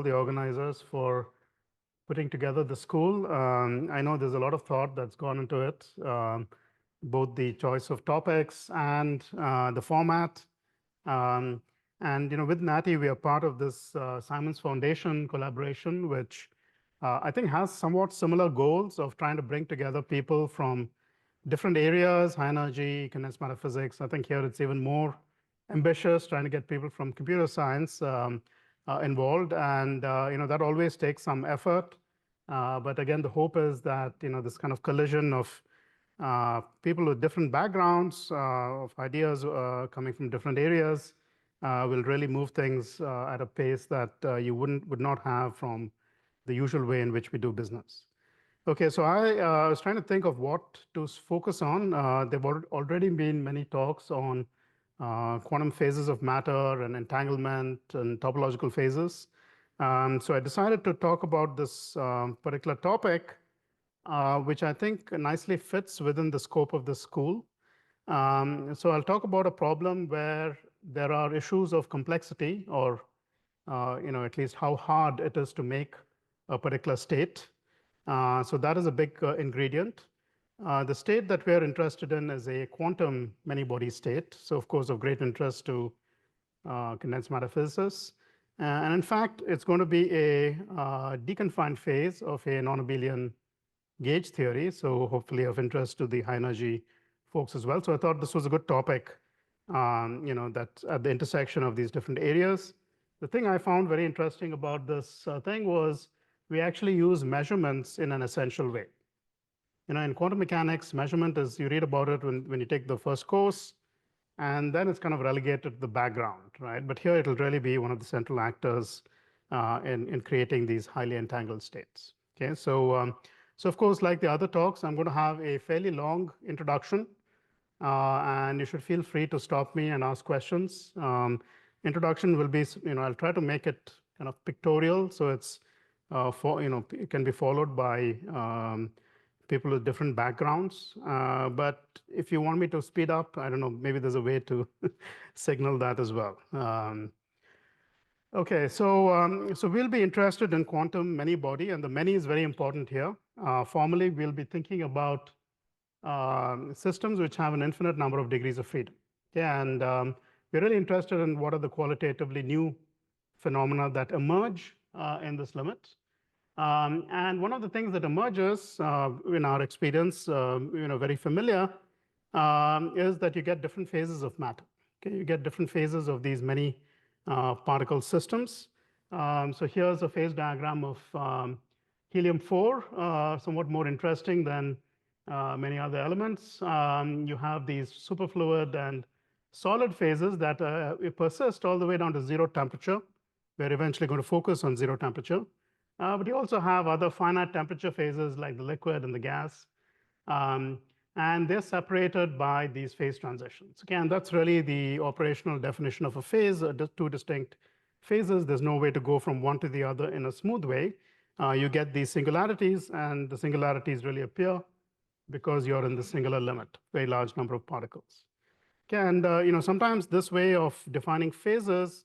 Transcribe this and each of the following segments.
the organizers for putting together the school. I know there's a lot of thought that's gone into it, both the choice of topics and the format. Um, and with Natty, we are part of this Simons Foundation collaboration, which I think has somewhat similar goals of trying to bring together people from different areas, high energy, condensed matter physics. I think here it's even more ambitious, trying to get people from computer science involved, and that always takes some effort. But again, the hope is that this kind of collision of people with different backgrounds, of ideas coming from different areas, will really move things at a pace that you would not have from the usual way in which we do business. Okay, so I was trying to think of what to focus on. There have already been many talks on quantum phases of matter and entanglement and topological phases. So I decided to talk about this particular topic, which I think nicely fits within the scope of the school. So I'll talk about a problem where there are issues of complexity, or at least how hard it is to make a particular state. So that is a big ingredient. The state that we're interested in is a quantum many-body state. So of course, of great interest to condensed matter physicists. And in fact, it's going to be a deconfined phase of a non-abelian gauge theory. So hopefully of interest to the high energy folks as well. So I thought this was a good topic, that's at the intersection of these different areas. The thing I found very interesting about this thing was we actually use measurements in an essential way. In quantum mechanics, measurement is, you read about it when you take the first course, and then it's kind of relegated to the background, right? But here it'll really be one of the central actors in creating these highly entangled states. Okay, so of course, like the other talks, I'm going to have a fairly long introduction, and you should feel free to stop me and ask questions. Introduction will be, I'll try to make it kind of pictorial, so it's it can be followed by people with different backgrounds. But if you want me to speed up, I don't know, maybe there's a way to signal that as well. Okay, so we'll be interested in quantum many-body, and the many is very important here. Formally, we'll be thinking about systems which have an infinite number of degrees of freedom. Okay, and we're really interested in what are the qualitatively new phenomena that emerge in this limit. And one of the things that emerges in our experience, very familiar, is that you get different phases of matter. Okay, you get different phases of these many particle systems. So here's a phase diagram of helium-4, somewhat more interesting than many other elements. You have these superfluid and solid phases that persist all the way down to zero temperature. We're eventually going to focus on zero temperature. But you also have other finite temperature phases like the liquid and the gas. And they're separated by these phase transitions. Again, that's really the operational definition of a phase, two distinct phases. There's no way to go from one to the other in a smooth way. You get these singularities, and the singularities really appear because you're in the singular limit, very large number of particles. Okay, and sometimes this way of defining phases,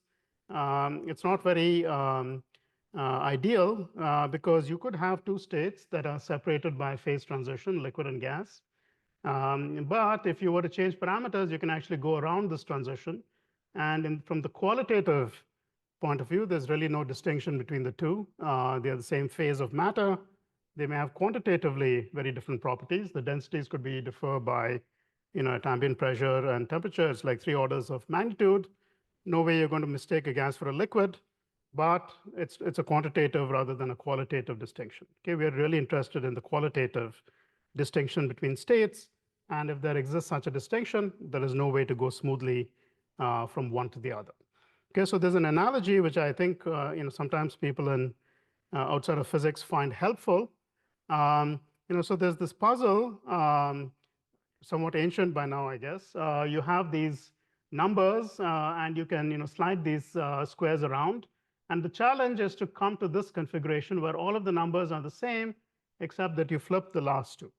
it's not very ideal because you could have two states that are separated by phase transition, liquid and gas. But if you were to change parameters, you can actually go around this transition. And from the qualitative point of view, there's really no distinction between the two. They are the same phase of matter. They may have quantitatively very different properties. The densities could be differ by at ambient pressure and temperature. It's like 3 orders of magnitude. No way you're going to mistake a gas for a liquid, but it's a quantitative rather than a qualitative distinction. Okay, we are really interested in the qualitative distinction between states, and if there exists such a distinction, there is no way to go smoothly from one to the other. Okay, so there's an analogy which I think sometimes people in outside of physics find helpful. So there's this puzzle, somewhat ancient by now, I guess. You have these numbers, and you can slide these squares around. And the challenge is to come to this configuration where all of the numbers are the same, except that you flip the last two.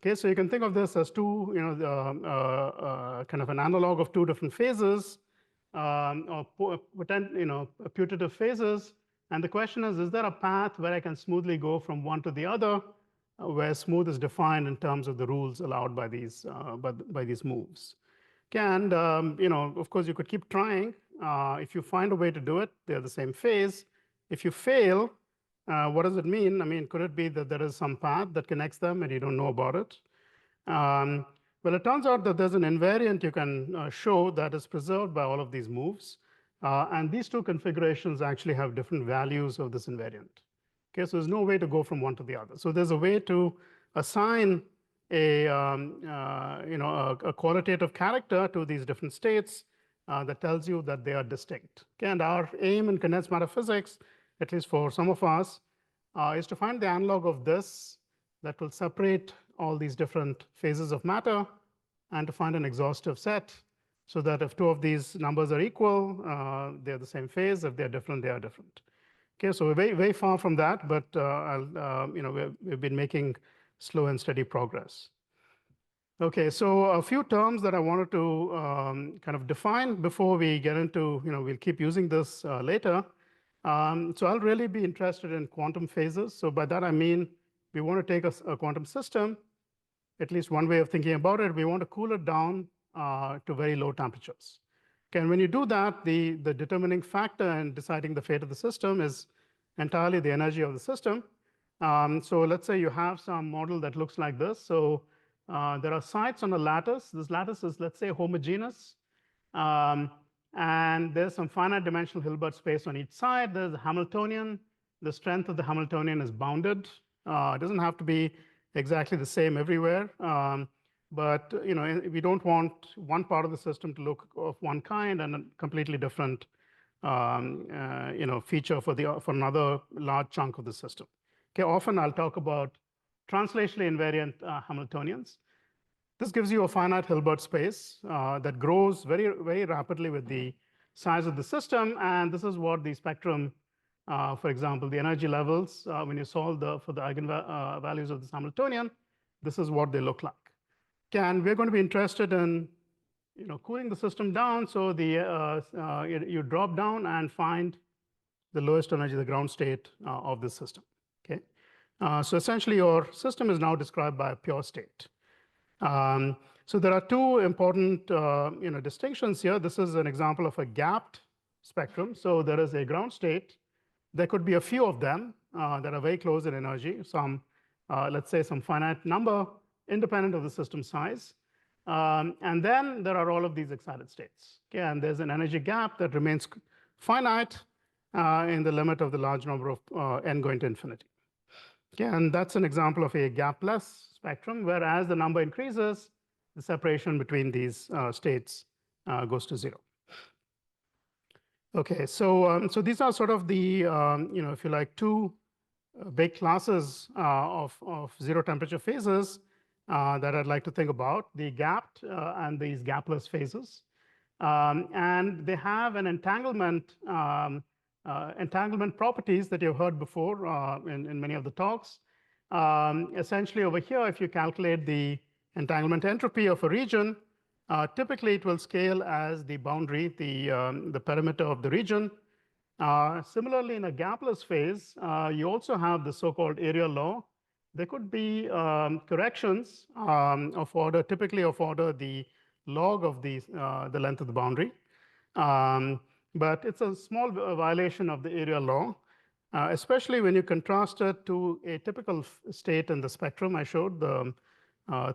Okay, so you can think of this as two, kind of an analog of two different phases. or putative phases. And the question is there a path where I can smoothly go from one to the other, where smooth is defined in terms of the rules allowed by these moves? Okay, and of course, you could keep trying. If you find a way to do it, they're the same phase. If you fail, what does it mean? I mean, could it be that there is some path that connects them and you don't know about it? Well, it turns out that there's an invariant you can show that is preserved by all of these moves. And these two configurations actually have different values of this invariant. Okay, so there's no way to go from one to the other. So there's a way to assign a qualitative character to these different states that tells you that they are distinct. Okay, and our aim in condensed matter physics, at least for some of us, is to find the analog of this that will separate all these different phases of matter and to find an exhaustive set so that if two of these numbers are equal, they're the same phase. If they're different, they are different. Okay, so we're very, very far from that, but we've been making slow and steady progress. Okay, so a few terms that I wanted to kind of define before we get into, we'll keep using this later. So I'll really be interested in quantum phases. So by that I mean we want to take a quantum system, at least one way of thinking about it, we want to cool it down to very low temperatures. Okay, and when you do that, the determining factor in deciding the fate of the system is entirely the energy of the system. So let's say you have some model that looks like this. So there are sites on a lattice. This lattice is, let's say, homogeneous. And there's some finite dimensional Hilbert space on each side. There's a Hamiltonian. The strength of the Hamiltonian is bounded. It doesn't have to be exactly the same everywhere. But we don't want one part of the system to look of one kind and a completely different feature for another large chunk of the system. Okay, often I'll talk about translationally invariant Hamiltonians. This gives you a finite Hilbert space that grows very, very rapidly with the size of the system, and this is what the spectrum, for example, the energy levels, when you solve for the eigenvalues of this Hamiltonian, this is what they look like. And we're going to be interested in cooling the system down, so you drop down and find the lowest energy, the ground state of this system. Okay, so essentially your system is now described by a pure state. So there are two important distinctions here. This is an example of a gapped spectrum. So there is a ground state. There could be a few of them that are very close in energy. Some, let's say, some finite number independent of the system size. And then there are all of these excited states. Okay, and there's an energy gap that remains finite in the limit of the large number of n going to infinity. Okay, and that's an example of a gapless spectrum, where as the number increases, the separation between these states goes to 0. Okay, so these are sort of the if you like, two big classes of zero temperature phases that I'd like to think about: the gapped and these gapless phases, and they have an entanglement properties that you've heard before in many of the talks. Essentially, over here, if you calculate the entanglement entropy of a region, typically it will scale as the boundary, the perimeter of the region. Similarly, in a gapless phase, you also have the so-called area law. There could be corrections of order, typically of order the log of the length of the boundary. But it's a small violation of the area law, especially when you contrast it to a typical state in the spectrum. I showed the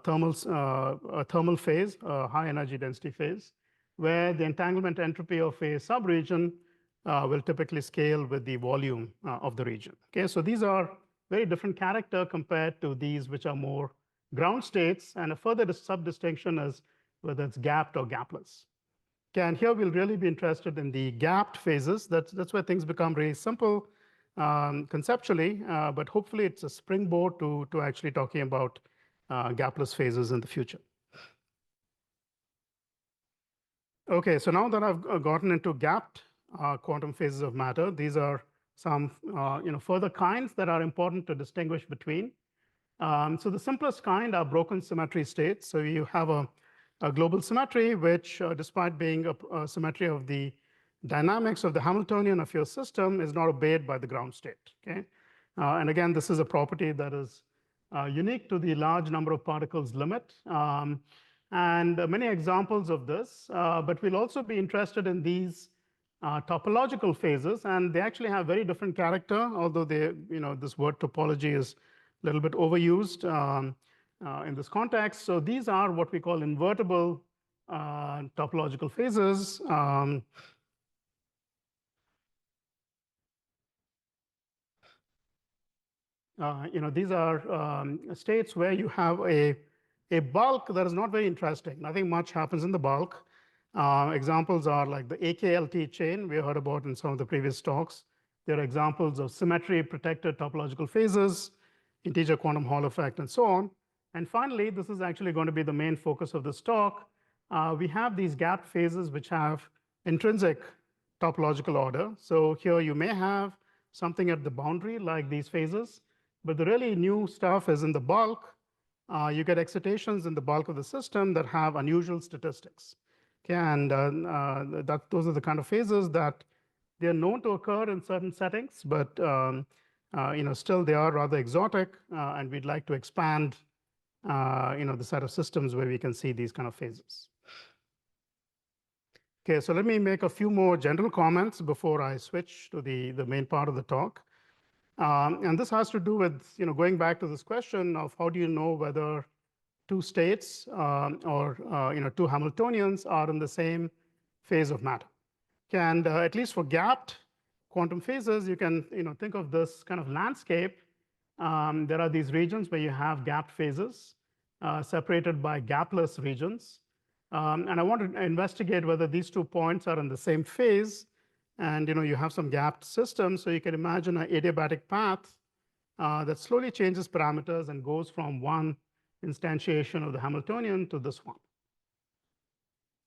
thermal phase, high energy density phase, where the entanglement entropy of a subregion will typically scale with the volume of the region. Okay, so these are very different character compared to these which are more ground states, and a further sub-distinction is whether it's gapped or gapless. Okay, and here we'll really be interested in the gapped phases. That's where things become really simple conceptually, but hopefully it's a springboard to actually talking about gapless phases in the future. Okay, so now that I've gotten into gapped quantum phases of matter, these are some further kinds that are important to distinguish between. So the simplest kind are broken symmetry states. So you have a a global symmetry, which, despite being a symmetry of the dynamics of the Hamiltonian of your system, is not obeyed by the ground state. Okay, and again, this is a property that is unique to the large number of particles limit. And many examples of this, but we'll also be interested in these topological phases, and they actually have very different character, although they, this word topology is a little bit overused in this context. So these are what we call invertible topological phases. These are states where you have a bulk that is not very interesting. Nothing much happens in the bulk. Examples are like the AKLT chain we heard about in some of the previous talks. There are examples of symmetry protected topological phases, integer quantum Hall effect, and so on. And finally, this is actually going to be the main focus of this talk. We have these gapped phases which have intrinsic topological order. So here you may have something at the boundary like these phases, but the really new stuff is in the bulk. You get excitations in the bulk of the system that have unusual statistics. Okay, and those are the kind of phases that they are known to occur in certain settings, but still they are rather exotic, and we'd like to expand the set of systems where we can see these kind of phases. Okay, so let me make a few more general comments before I switch to the main part of the talk. And this has to do with going back to this question of how do you know whether two states or two Hamiltonians are in the same phase of matter. And at least for gapped quantum phases, you can think of this kind of landscape. There are these regions where you have gapped phases separated by gapless regions. And I want to investigate whether these 2 points are in the same phase. And you have some gapped systems, so you can imagine an adiabatic path that slowly changes parameters and goes from one instantiation of the Hamiltonian to this one.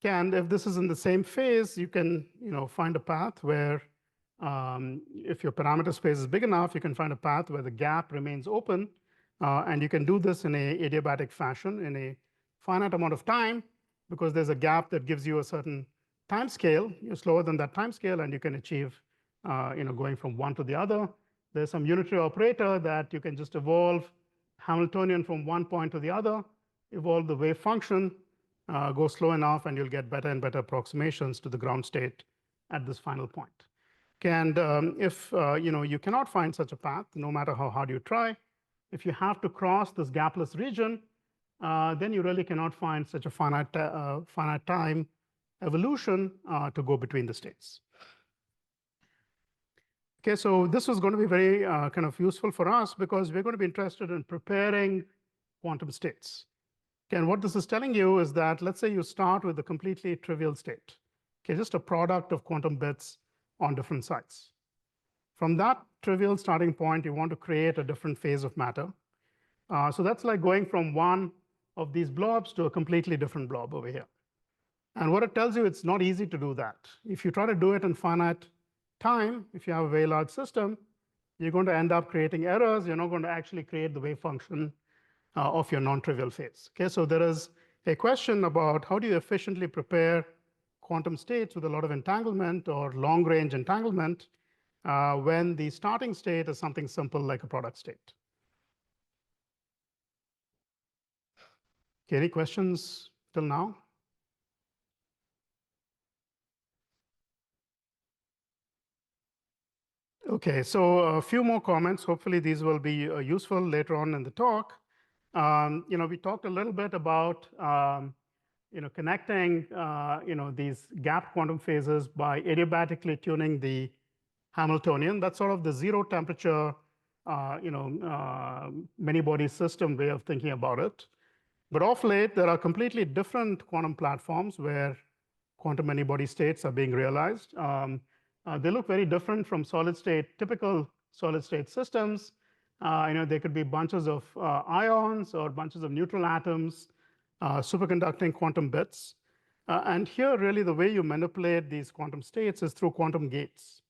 And if this is in the same phase, you can find a path where, if your parameter space is big enough, you can find a path where the gap remains open, and you can do this in a adiabatic fashion in a finite amount of time, because there's a gap that gives you a certain time scale. You're slower than that time scale, and you can achieve going from one to the other. There's some unitary operator that you can just evolve Hamiltonian from one point to the other, evolve the wave function, go slow enough, and you'll get better and better approximations to the ground state at this final point. And if you cannot find such a path, no matter how hard you try, if you have to cross this gapless region, then you really cannot find such a finite time evolution to go between the states. Okay, so this was going to be very kind of useful for us because we're going to be interested in preparing quantum states. Okay, and what this is telling you is that, let's say you start with a completely trivial state, okay, just a product of quantum bits on different sites. From that trivial starting point, you want to create a different phase of matter. So that's like going from one of these blobs to a completely different blob over here. And what it tells you, it's not easy to do that. If you try to do it in finite time, if you have a very large system, you're going to end up creating errors. You're not going to actually create the wave function of your non-trivial phase. Okay, so there is a question about how do you efficiently prepare quantum states with a lot of entanglement or long-range entanglement when the starting state is something simple like a product state. Okay, any questions till now? Okay, so a few more comments. Hopefully these will be useful later on in the talk. We talked a little bit about connecting these gap quantum phases by adiabatically tuning the Hamiltonian. That's sort of the zero temperature many body system way of thinking about it. But of late, there are completely different quantum platforms where quantum many-body states are being realized. They look very different from typical solid-state systems. There could be bunches of ions or bunches of neutral atoms, superconducting quantum bits. And here, really, the way you manipulate these quantum states is through quantum gates.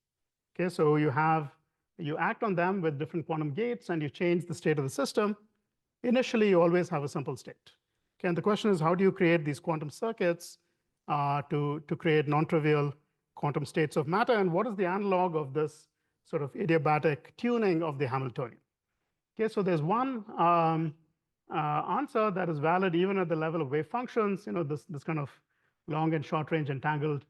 Okay, so you act on them with different quantum gates, and you change the state of the system. Initially, you always have a simple state. Okay, and the question is, how do you create these quantum circuits to create non-trivial quantum states of matter, and what is the analog of this sort of adiabatic tuning of the Hamiltonian? Okay, so there's one answer that is valid even at the level of wave functions. This kind of long and short range entangled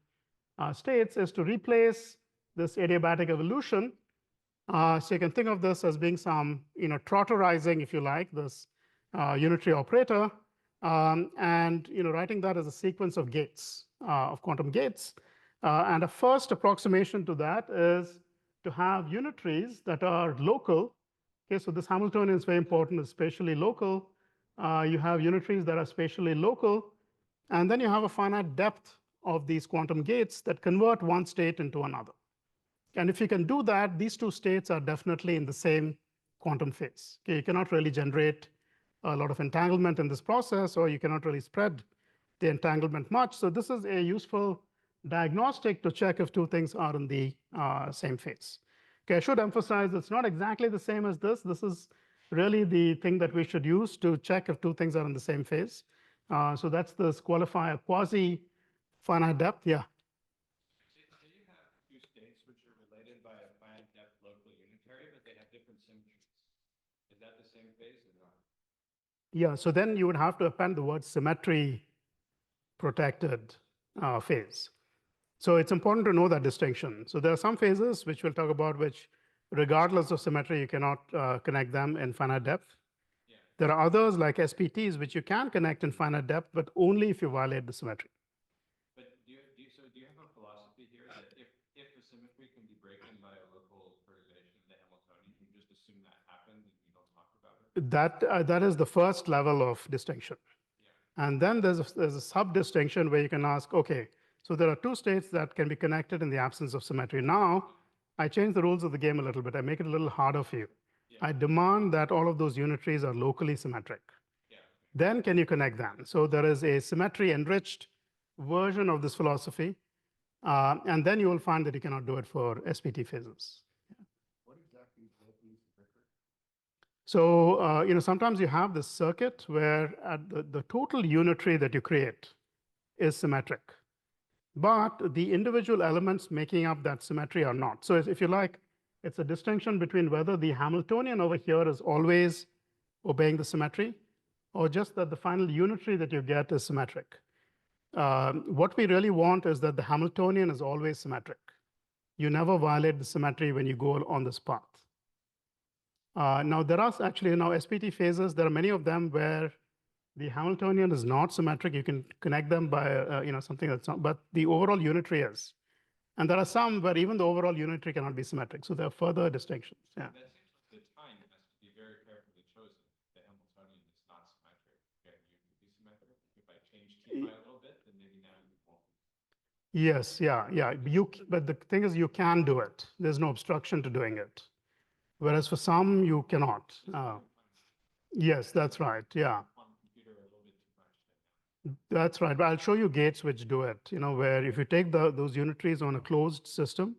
states is to replace this adiabatic evolution. So you can think of this as being some trotterizing, if you like, this unitary operator, and writing that as a sequence of gates, of quantum gates. And a first approximation to that is to have unitaries that are local. Okay, so this Hamiltonian is very important, it's spatially local. You have unitaries that are spatially local, and then you have a finite depth of these quantum gates that convert one state into another. And if you can do that, these two states are definitely in the same quantum phase. Okay, you cannot really generate a lot of entanglement in this process, or you cannot really spread the entanglement much. So this is a useful diagnostic to check if two things are in the same phase. Okay, I should emphasize it's not exactly the same as this. This is really the thing that we should use to check if two things are in the same phase. So that's this qualifier quasi-finite depth. Yeah. So you have two states which are related by a finite depth local unitary, but they have different symmetries. Is that the same phase or not? Yeah, so then you would have to append the word symmetry protected phase. So it's important to know that distinction. So there are some phases which we'll talk about which, regardless of symmetry, you cannot connect them in finite depth. Yeah. There are others like SPTs which you can connect in finite depth, but only if you violate the symmetry. But do you have a philosophy here that if the symmetry can be broken by a local perturbation of the Hamiltonian, you just assume that happened and you don't talk about it? That is the first level of distinction. Yeah. And then there's a sub-distinction where you can ask, okay, so there are two states that can be connected in the absence of symmetry. Now, I change the rules of the game a little bit. I make it a little harder for you. Yeah. I demand that all of those unitaries are locally symmetric. Yeah. Then can you connect them? So there is a symmetry-enriched version of this philosophy. And then you will find that you cannot do it for SPT phases. What exactly is locally symmetric? So sometimes you have this circuit where the total unitary that you create is symmetric, but the individual elements making up that symmetry are not. So if you like, it's a distinction between whether the Hamiltonian over here is always obeying the symmetry, or just that the final unitary that you get is symmetric. What we really want is that the Hamiltonian is always symmetric. You never violate the symmetry when you go on this path. Now, there are actually SPT phases. There are many of them where the Hamiltonian is not symmetric. You can connect them by something that's not, but the overall unitary is. And there are some where even the overall unitary cannot be symmetric. So there are further distinctions. Yeah. That seems like the time has to be very carefully chosen. The Hamiltonian is not symmetric. Okay, you can be symmetric. If I change T by a little bit, then maybe now you won't. Yes, yeah. But the thing is, you can do it. There's no obstruction to doing it. Whereas for some, you cannot. Yes, that's right. Yeah. That's right. But I'll show you gates which do it, where if you take those unitaries on a closed system,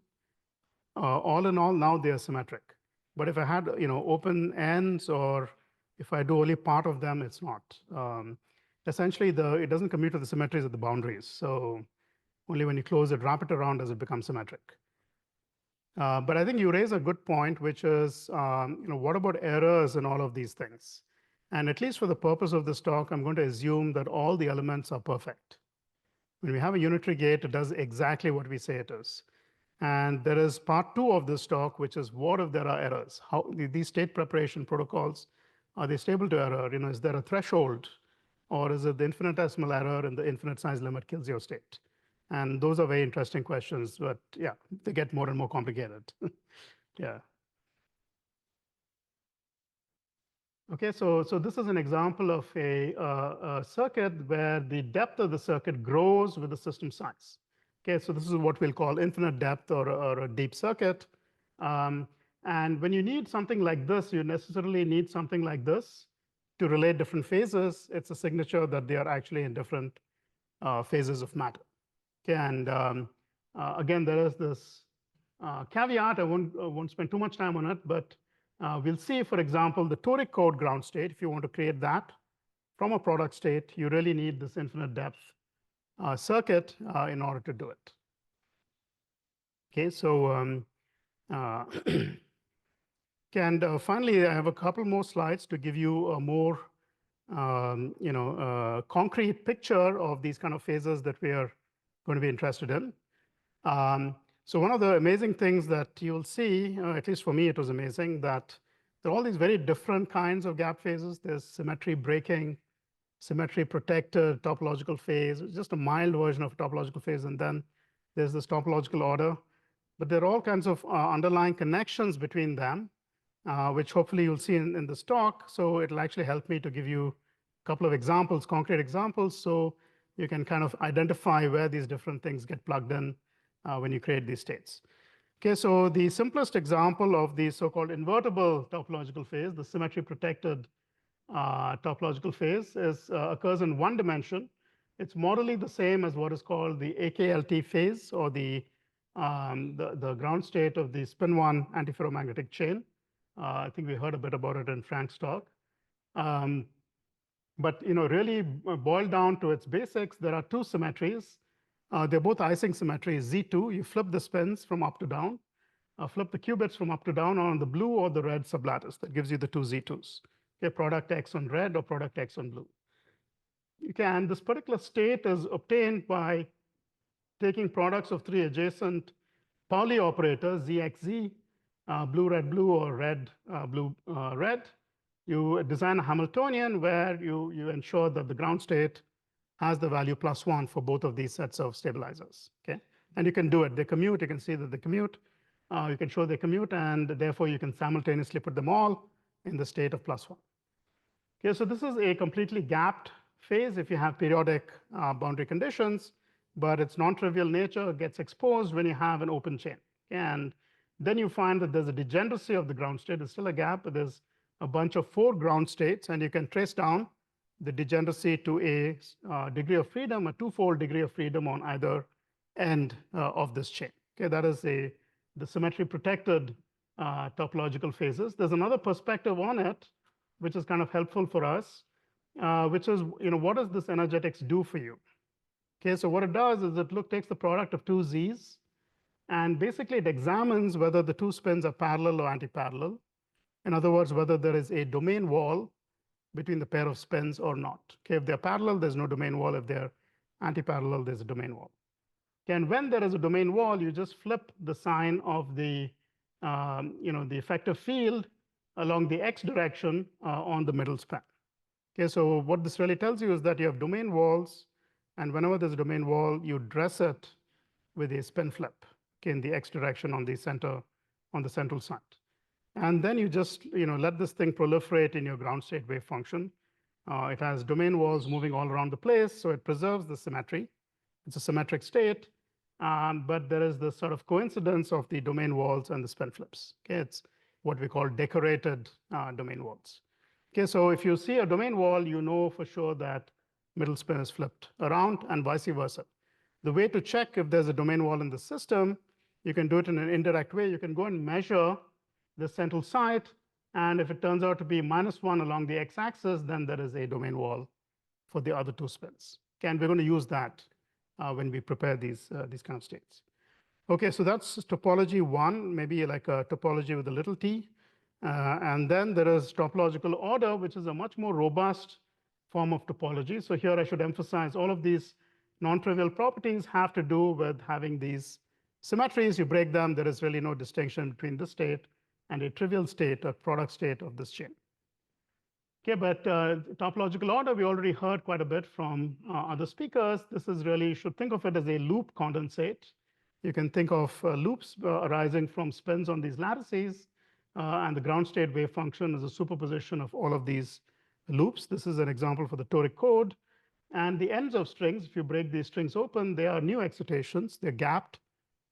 all in all, now they are symmetric. But if I had, open ends, or if I do only part of them, it's not. Essentially, it doesn't commute to the symmetries at the boundaries. So only when you close it, wrap it around, does it become symmetric. But I think you raise a good point, which is, what about errors in all of these things? And at least for the purpose of this talk, I'm going to assume that all the elements are perfect. When we have a unitary gate, it does exactly what we say it is. And there is part 2 of this talk, which is what if there are errors? How these state preparation protocols, are they stable to error? Is there a threshold? Or is it the infinitesimal error and the infinite size limit kills your state? And those are very interesting questions, but yeah, they get more and more complicated. Yeah. Okay, so this is an example of a circuit where the depth of the circuit grows with the system size. Okay, so this is what we'll call infinite depth or a deep circuit. And when you need something like this, you necessarily need something like this to relate different phases. It's a signature that they are actually in different phases of matter. Okay, and again, there is this caveat. I won't spend too much time on it, but we'll see, for example, the Toric code ground state, if you want to create that from a product state, you really need this infinite depth circuit in order to do it. Okay, so uh, and finally, I have a couple more slides to give you a more concrete picture of these kind of phases that we are going to be interested in. So one of the amazing things that you'll see, at least for me, it was amazing that there are all these very different kinds of gap phases. There's symmetry breaking, symmetry protected, topological phase, just a mild version of a topological phase, and then there's this topological order. But there are all kinds of underlying connections between them, which hopefully you'll see in this talk. So it'll actually help me to give you a couple of examples, concrete examples, so you can kind of identify where these different things get plugged in when you create these states. Okay, so the simplest example of the so-called invertible topological phase, the symmetry protected topological phase, occurs in one dimension. It's morally the same as what is called the AKLT phase, or the ground state of the spin-1 antiferromagnetic chain. I think we heard a bit about it in Frank's talk. But really boiled down to its basics, there are two symmetries. They're both Ising symmetries. Z2, you flip the spins from up to down, flip the qubits from up to down on the blue or the red sublattice. That gives you the two Z2s. Okay, product X on red or product X on blue. And this particular state is obtained by taking products of three adjacent Pauli operators, ZXZ, blue, red, blue, or red, blue, red. You design a Hamiltonian where you ensure that the ground state has the value +1 for both of these sets of stabilizers. Okay, and you can do it. They commute. You can see that they commute. You can show they commute, and therefore you can simultaneously put them all in the state of +1. Okay, so this is a completely gapped phase if you have periodic boundary conditions, but its non-trivial nature gets exposed when you have an open chain. And then you find that there's a degeneracy of the ground state. It's still a gap, but there's a bunch of 4 ground states, and you can trace down the degeneracy to a degree of freedom, a twofold degree of freedom on either end of this chain. Okay, that is the symmetry protected topological phases. There's another perspective on it, which is kind of helpful for us, which is, what does this energetics do for you? Okay, so what it does is it takes the product of two Z's, and basically it examines whether the two spins are parallel or anti-parallel. In other words, whether there is a domain wall between the pair of spins or not. Okay, if they're parallel, there's no domain wall. If they're anti-parallel, there's a domain wall. Okay, and when there is a domain wall, you just flip the sign of the effective field along the x direction on the middle span. Okay, so what this really tells you is that you have domain walls, and whenever there's a domain wall, you dress it with a spin flip, okay, in the x direction on the central side. And then you just let this thing proliferate in your ground state wave function. It has domain walls moving all around the place, so it preserves the symmetry. It's a symmetric state, but there is this sort of coincidence of the domain walls and the spin flips. Okay, it's what we call decorated domain walls. Okay, so if you see a domain wall, you know for sure that middle spin is flipped around and vice versa. The way to check if there's a domain wall in the system, you can do it in an indirect way. You can go and measure the central site, and if it turns out to be -1 along the x-axis, then there is a domain wall for the other two spins. Okay, and we're going to use that when we prepare these kind of states. Okay, so that's topology 1, maybe like a topology with a little t. And then there is topological order, which is a much more robust form of topology. So here I should emphasize all of these non-trivial properties have to do with having these symmetries. You break them, there is really no distinction between this state and a trivial state, a product state of this chain. Okay, but topological order, we already heard quite a bit from other speakers. This is really, you should think of it as a loop condensate. You can think of loops arising from spins on these lattices, and the ground state wave function is a superposition of all of these loops. This is an example for the Toric code. And the ends of strings, if you break these strings open, they are new excitations. They're gapped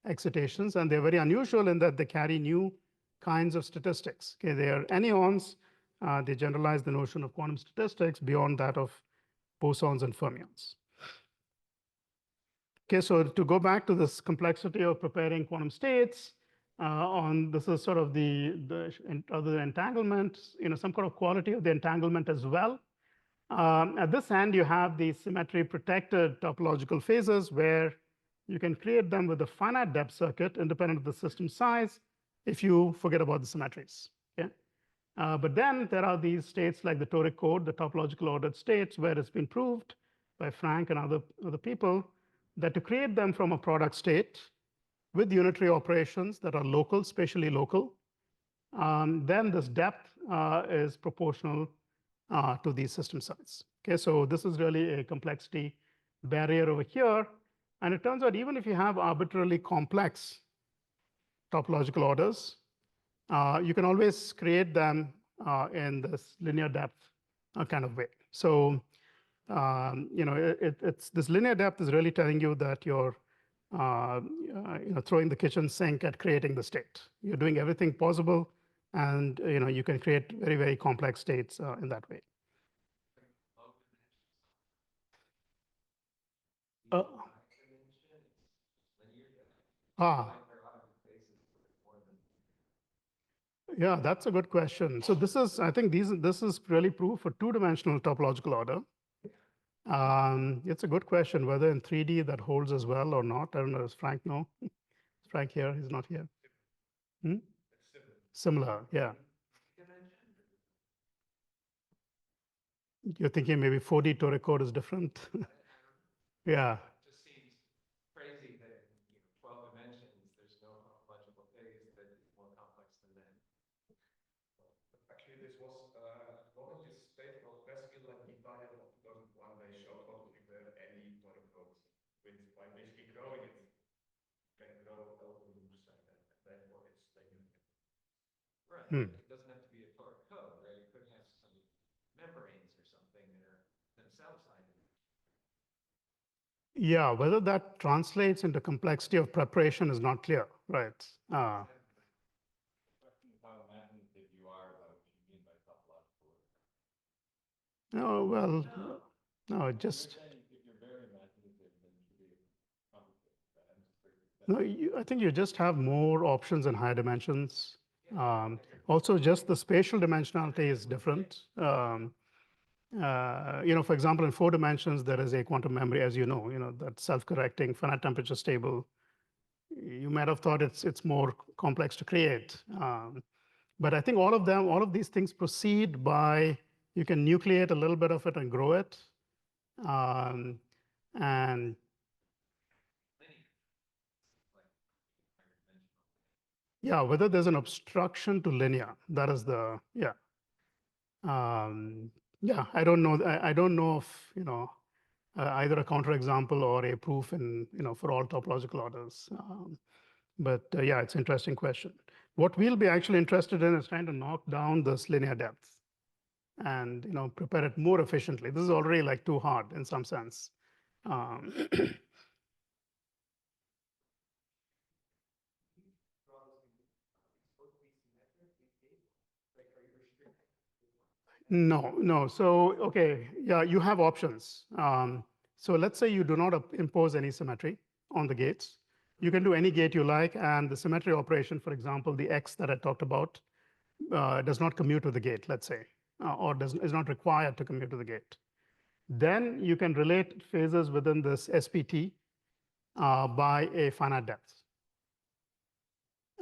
excitations, and they're very unusual in that they carry new kinds of statistics. Okay, they are anyons. They generalize the notion of quantum statistics beyond that of bosons and fermions. Okay, so to go back to this complexity of preparing quantum states, this is sort of the other entanglement, some kind of quality of the entanglement as well. At this end, you have the symmetry-protected topological phases where you can create them with a finite depth circuit independent of the system size if you forget about the symmetries. Okay? But then there are these states like the Toric code, the topological ordered states, where it's been proved by Frank and other people that to create them from a product state with unitary operations that are local, spatially local, then this depth is proportional to the system size. Okay, so this is really a complexity barrier over here. And it turns out even if you have arbitrarily complex topological orders, you can always create them in this linear depth kind of way. So it's this linear depth is really telling you that you're throwing the kitchen sink at creating the state. You're doing everything possible, and you can create very, very complex states in that way. Yeah, that's a good question. So this is, I think this is really proof for two-dimensional topological order. It's a good question whether in 3D that holds as well or not. I don't know. Does Frank know? Is Frank here? He's not here. Hmm? Similar, yeah. You're thinking maybe 4D Toric code is different? Yeah. It just seems crazy that in 12 dimensions, there's no topological phase that is more complex than that. Actually, this was one of these states called Pascal and Italian of 2001. They showed what if there any Toric code with by basically growing it, can grow over loops and therefore it's linear. Right. It doesn't have to be a Toric code, right? It could have some membranes or something that are themselves hiding. Yeah, whether that translates into complexity of preparation is not clear, right? How imaginative you are about what you mean by topological order. No, well, no, just. If you're very imaginative, then it should be complicated. No, I think you just have more options in higher dimensions. Also, just the spatial dimensionality is different. For example, in 4 dimensions, there is a quantum memory, as you know, that's self-correcting, finite temperature stable. You might have thought it's more complex to create. But I think all of these things proceed by, you can nucleate a little bit of it and grow it. And yeah, whether there's an obstruction to linear, that is the, yeah. Yeah, I don't know. I don't know if, either a counterexample or a proof in, for all topological orders. But yeah, it's an interesting question. What we'll be actually interested in is trying to knock down this linear depth and, prepare it more efficiently. This is already like too hard in some sense. No. So, okay, yeah, you have options. So let's say you do not impose any symmetry on the gates. You can do any gate you like, and the symmetry operation, for example, the X that I talked about, does not commute with the gate, let's say, or is not required to commute to the gate. Then you can relate phases within this SPT by a finite depth.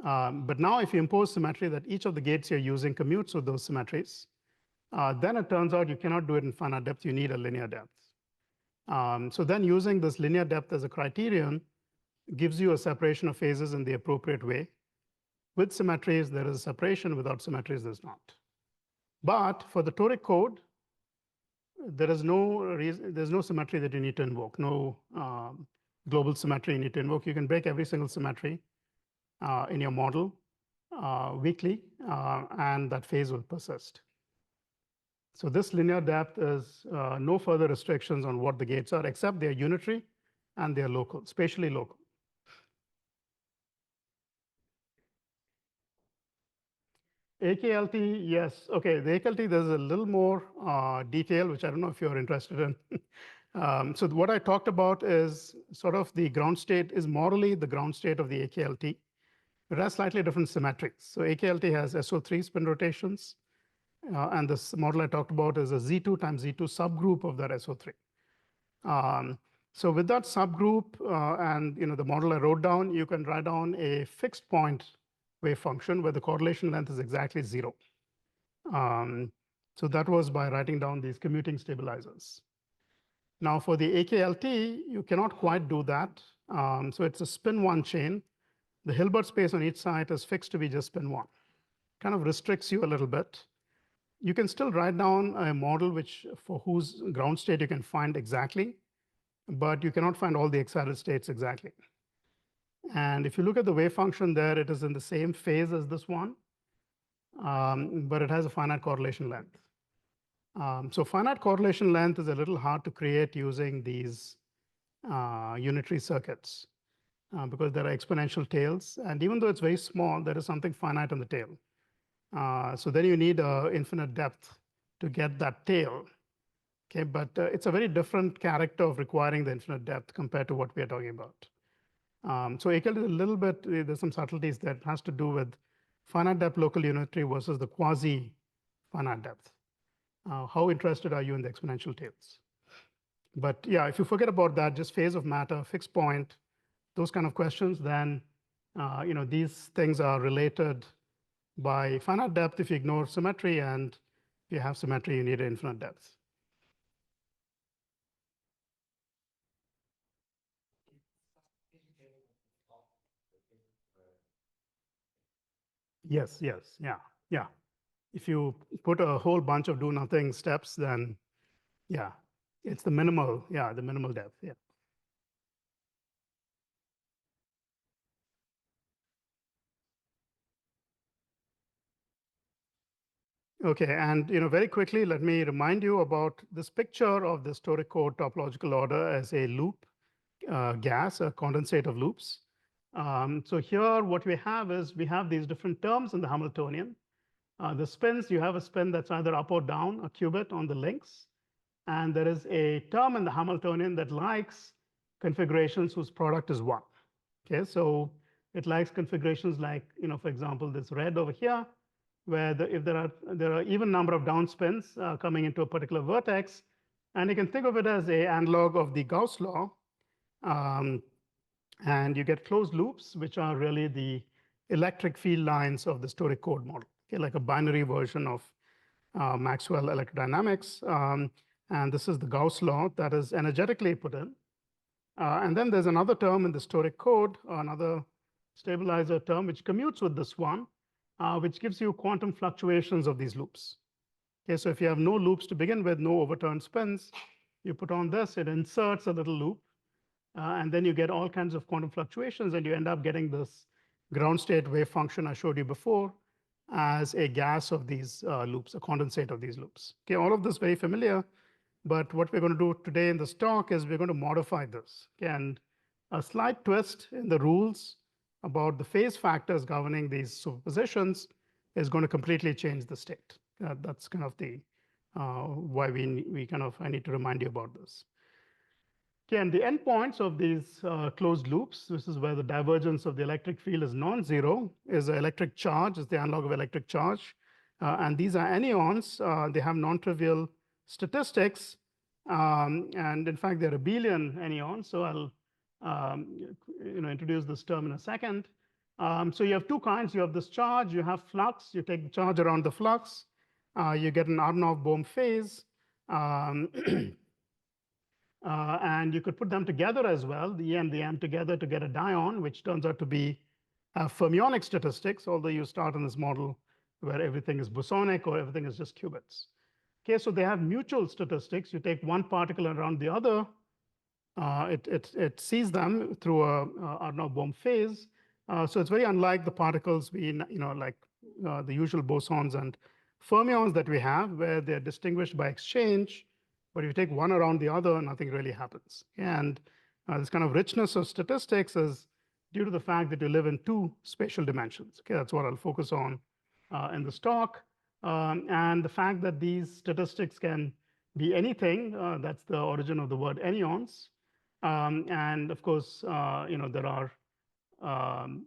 But now if you impose symmetry that each of the gates you're using commutes with those symmetries, then it turns out you cannot do it in finite depth. You need a linear depth. So then using this linear depth as a criterion gives you a separation of phases in the appropriate way. With symmetries, there is a separation. Without symmetries, there's not. But for the Toric code, there's no symmetry that you need to invoke, no global symmetry you need to invoke. You can break every single symmetry in your model weakly, and that phase will persist. So this linear depth is no further restrictions on what the gates are, except they're unitary and they're local, spatially local. AKLT, yes. Okay, the AKLT, there's a little more detail, which I don't know if you're interested in. So what I talked about is sort of the ground state is morally the ground state of the AKLT. It has slightly different symmetrics. So AKLT has SO3 spin rotations, And this model I talked about is a Z2 times Z2 subgroup of that SO3. So with that subgroup and the model I wrote down, you can write down a fixed point wave function where the correlation length is exactly 0. So that was by writing down these commuting stabilizers. Now for the AKLT, you cannot quite do that. So it's a spin 1 chain. The Hilbert space on each side is fixed to be just spin 1. Kind of restricts you a little bit. You can still write down a model for whose ground state you can find exactly, but you cannot find all the excited states exactly. And if you look at the wave function there, it is in the same phase as this one, but it has a finite correlation length. So finite correlation length is a little hard to create using these unitary circuits because there are exponential tails. And even though it's very small, there is something finite on the tail. So then you need infinite depth to get that tail. Okay, but it's a very different character of requiring the infinite depth compared to what we are talking about. So AKL is a little bit, there's some subtleties that has to do with finite depth local unitary versus the quasi-finite depth. How interested are you in the exponential tails? But yeah, if you forget about that, just phase of matter, fixed point, those kind of questions, then these things are related by finite depth if you ignore symmetry, and if you have symmetry, you need an infinite depth. Yes, yes, yeah. If you put a whole bunch of do nothing steps, then yeah, it's the minimal depth, yeah. Okay, and very quickly, let me remind you about this picture of this Toric code topological order as a loop gas, a condensate of loops. So here, what we have is we have these different terms in the Hamiltonian. The spins, you have a spin that's either up or down, a qubit on the links. And there is a term in the Hamiltonian that likes configurations whose product is 1. Okay, so it likes configurations like, for example, this red over here, where if there are even number of down spins coming into a particular vertex, and you can think of it as a analog of the Gauss law. And you get closed loops, which are really the electric field lines of the Toric code model, okay, like a binary version of Maxwell electrodynamics. And this is the Gauss law that is energetically put in. And then there's another term in the Toric code, another stabilizer term, which commutes with this one, which gives you quantum fluctuations of these loops. Okay, so if you have no loops to begin with, no overturned spins, you put on this, it inserts a little loop. And then you get all kinds of quantum fluctuations, and you end up getting this ground state wave function I showed you before as a gas of these loops, a condensate of these loops. Okay, all of this very familiar, but what we're going to do today in this talk is we're going to modify this. Okay, and a slight twist in the rules about the phase factors governing these superpositions is going to completely change the state. That's kind of the why I need to remind you about this. Okay, and the endpoints of these closed loops, this is where the divergence of the electric field is non-zero, is the electric charge, is the analog of electric charge. And these are anyons. They have non-trivial statistics. And in fact, they're abelian anyons. So I'll introduce this term in a second. So you have two kinds. You have this charge, you have flux. You take the charge around the flux. You get an Aronoff-Bohm phase. And you could put them together as well, the E and the M together to get a dion, which turns out to be fermionic statistics, although you start in this model where everything is bosonic or everything is just qubits. Okay, so they have mutual statistics. You take one particle around the other, it sees them through a Aronoff-Bohm phase. So it's very unlike the particles like the usual bosons and fermions that we have, where they're distinguished by exchange. But if you take one around the other, nothing really happens. And this kind of richness of statistics is due to the fact that you live in two spatial dimensions. Okay, that's what I'll focus on in this talk. And the fact that these statistics can be anything, that's the origin of the word anyons. And of course, there are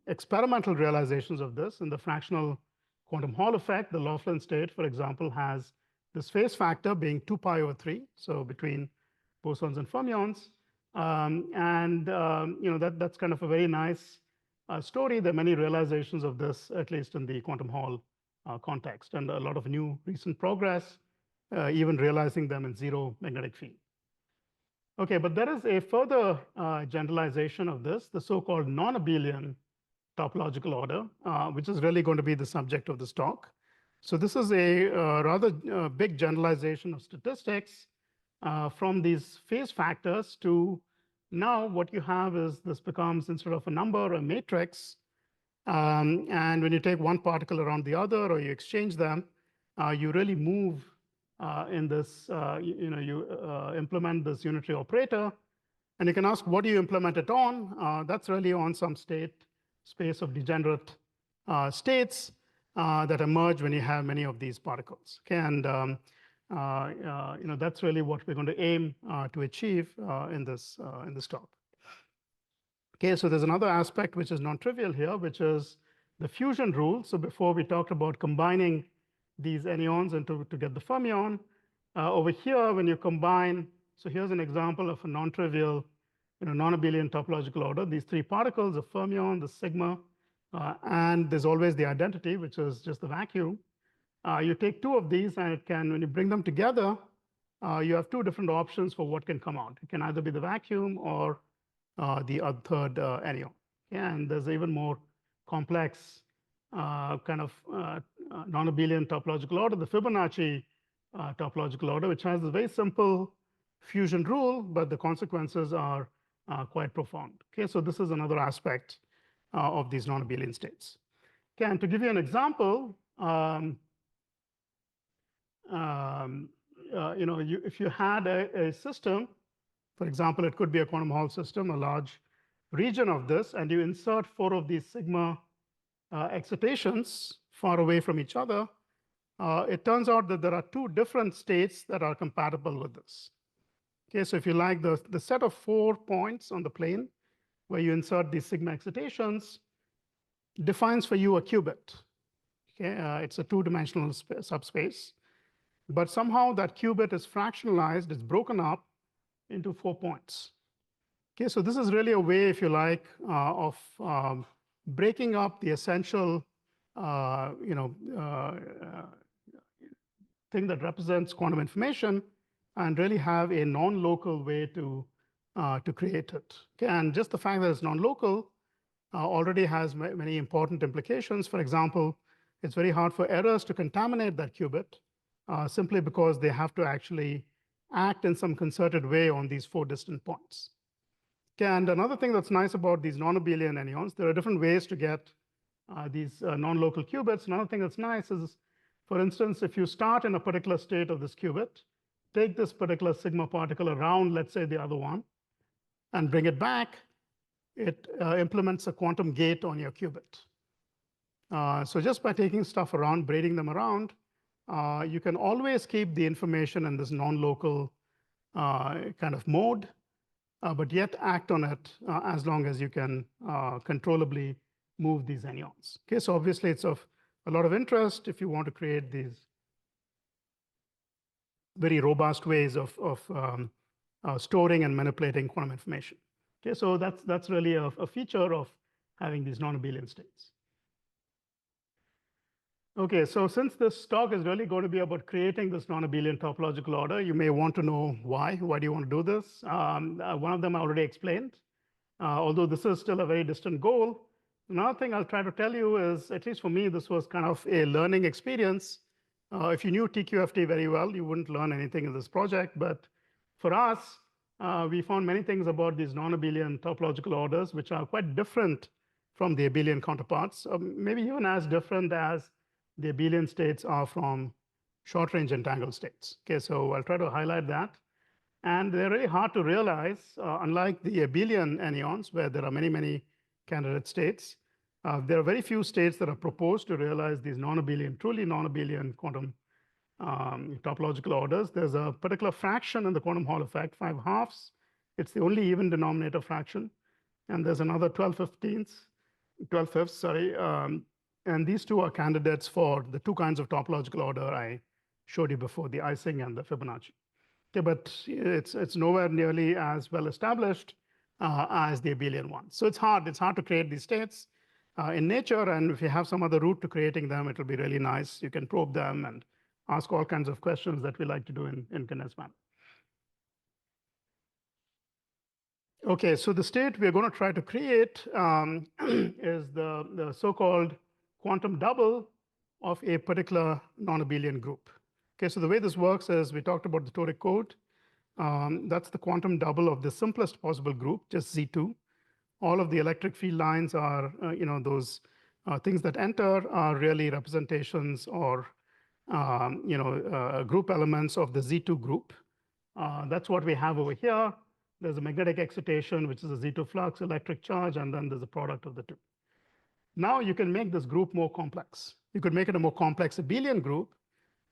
experimental realizations of this in the fractional quantum Hall effect, the Laughlin state, for example, has this phase factor being 2 pi over 3, so between bosons and fermions. That's kind of a very nice story. There are many realizations of this, at least in the quantum Hall context, and a lot of new recent progress, even realizing them in zero magnetic field. Okay, but there is a further generalization of this, the so-called non-abelian topological order, which is really going to be the subject of this talk. So this is a rather big generalization of statistics from these phase factors to now what you have is this becomes, instead of a number, a matrix. And when you take one particle around the other or you exchange them, you really move in this, you implement this unitary operator. And you can ask, what do you implement it on? That's really on some space of degenerate states that emerge when you have many of these particles. Okay, and that's really what we're going to aim to achieve in this talk. Okay, so there's another aspect which is non-trivial here, which is the fusion rule. So before we talked about combining these anyons to get the fermion. Over here, when you combine, so here's an example of a non-trivial, non-abelian topological order. These three particles, the fermion, the sigma, and there's always the identity, which is just the vacuum. You take two of these, and when you bring them together, you have two different options for what can come out. It can either be the vacuum or the third anyon. And there's even more complex kind of non-abelian topological order, the Fibonacci topological order, which has a very simple fusion rule, but the consequences are quite profound. Okay, so this is another aspect of these non-abelian states. Okay, and to give you an example, if you had a system, for example, it could be a quantum Hall system, a large region of this, and you insert 4 of these sigma excitations far away from each other, it turns out that there are 2 different states that are compatible with this. Okay, so if you like, the set of 4 points on the plane where you insert these sigma excitations defines for you a qubit. Okay, it's a 2-dimensional subspace, but somehow that qubit is fractionalized, it's broken up into 4 points. Okay, so this is really a way, if you like, of breaking up the essential, thing that represents quantum information, and really have a non-local way to create it. Okay, and just the fact that it's non-local already has many important implications. For example, it's very hard for errors to contaminate that qubit simply because they have to actually act in some concerted way on these 4 distant points. Okay, and another thing that's nice about these non-abelian anyons, there are different ways to get these non-local qubits. Another thing that's nice is, for instance, if you start in a particular state of this qubit, take this particular sigma particle around, let's say, the other one, and bring it back, it implements a quantum gate on your qubit. So just by taking stuff around, braiding them around, you can always keep the information in this non-local kind of mode, but yet act on it as long as you can controllably move these anyons. Okay, so obviously it's of a lot of interest if you want to create these very robust ways of storing and manipulating quantum information. Okay, so that's really a feature of having these non-abelian states. Okay, so since this talk is really going to be about creating this non-abelian topological order, you may want to know why. Why do you want to do this? One of them I already explained, although this is still a very distant goal. Another thing I'll try to tell you is, at least for me, this was kind of a learning experience. If you knew TQFT very well, you wouldn't learn anything in this project. But for us, we found many things about these non-abelian topological orders, which are quite different from the abelian counterparts, maybe even as different as the abelian states are from short-range entangled states. Okay, so I'll try to highlight that. And they're really hard to realize, unlike the abelian anyons, where there are many, many candidate states. There are very few states that are proposed to realize these non-abelian, truly non-abelian quantum topological orders. There's a particular fraction in the quantum Hall effect, 5/2. It's the only even denominator fraction. And there's another 12/5, And these two are candidates for the two kinds of topological order I showed you before, the Ising and the Fibonacci. Okay, but it's nowhere nearly as well established as the abelian one. So it's hard to create these states in nature, and if you have some other route to creating them, it'll be really nice. You can probe them and ask all kinds of questions that we like to do in condensed manner. Okay, so the state we're going to try to create is the so-called quantum double of a particular non-abelian group. Okay, so the way this works is we talked about the Toric code. That's the quantum double of the simplest possible group, just Z2. All of the electric field lines are, those things that enter are really representations or, group elements of the Z2 group. That's what we have over here. There's a magnetic excitation, which is a Z2 flux, electric charge, and then there's a product of the two. Now you can make this group more complex. You could make it a more complex abelian group,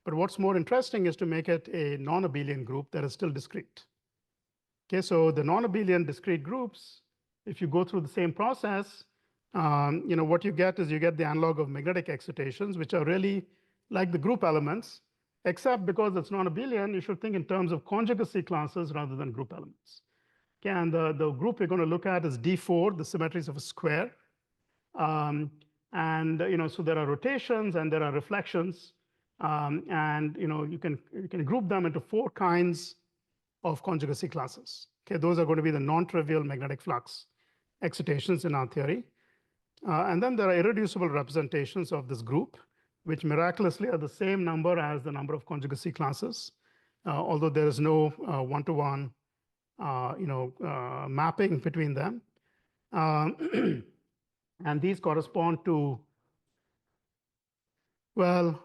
but what's more interesting is to make it a non-abelian group that is still discrete. Okay, so the non-abelian discrete groups, if you go through the same process, what you get is you get the analog of magnetic excitations, which are really like the group elements, except because it's non-abelian, you should think in terms of conjugacy classes rather than group elements. Okay, and the group we're going to look at is D4, the symmetries of a square. So there are rotations and there are reflections. You can group them into four kinds of conjugacy classes. Okay, those are going to be the non-trivial magnetic flux excitations in our theory. And then there are irreducible representations of this group, which miraculously are the same number as the number of conjugacy classes, although there is no one-to-one mapping between them. And these correspond to, well,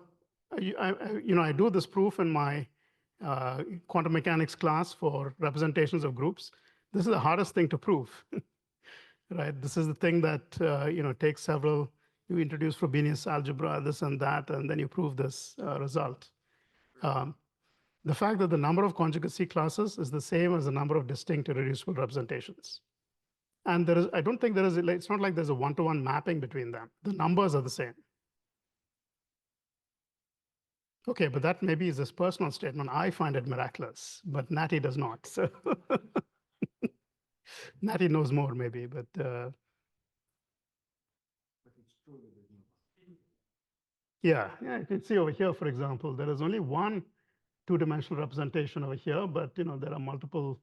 I do this proof in my quantum mechanics class for representations of groups. This is the hardest thing to prove, right? This is the thing that takes several. You introduce Frobenius algebra, this and that, and then you prove this result. The fact that the number of conjugacy classes is the same as the number of distinct irreducible representations. And I don't think it's not like there's a one-to-one mapping between them. The numbers are the same. Okay, but that maybe is his personal statement. I find it miraculous, but Natty does not. So Natty knows more maybe, but it's true that there's no. yeah, you can see over here, for example, there is only one two-dimensional representation over here, but there are multiple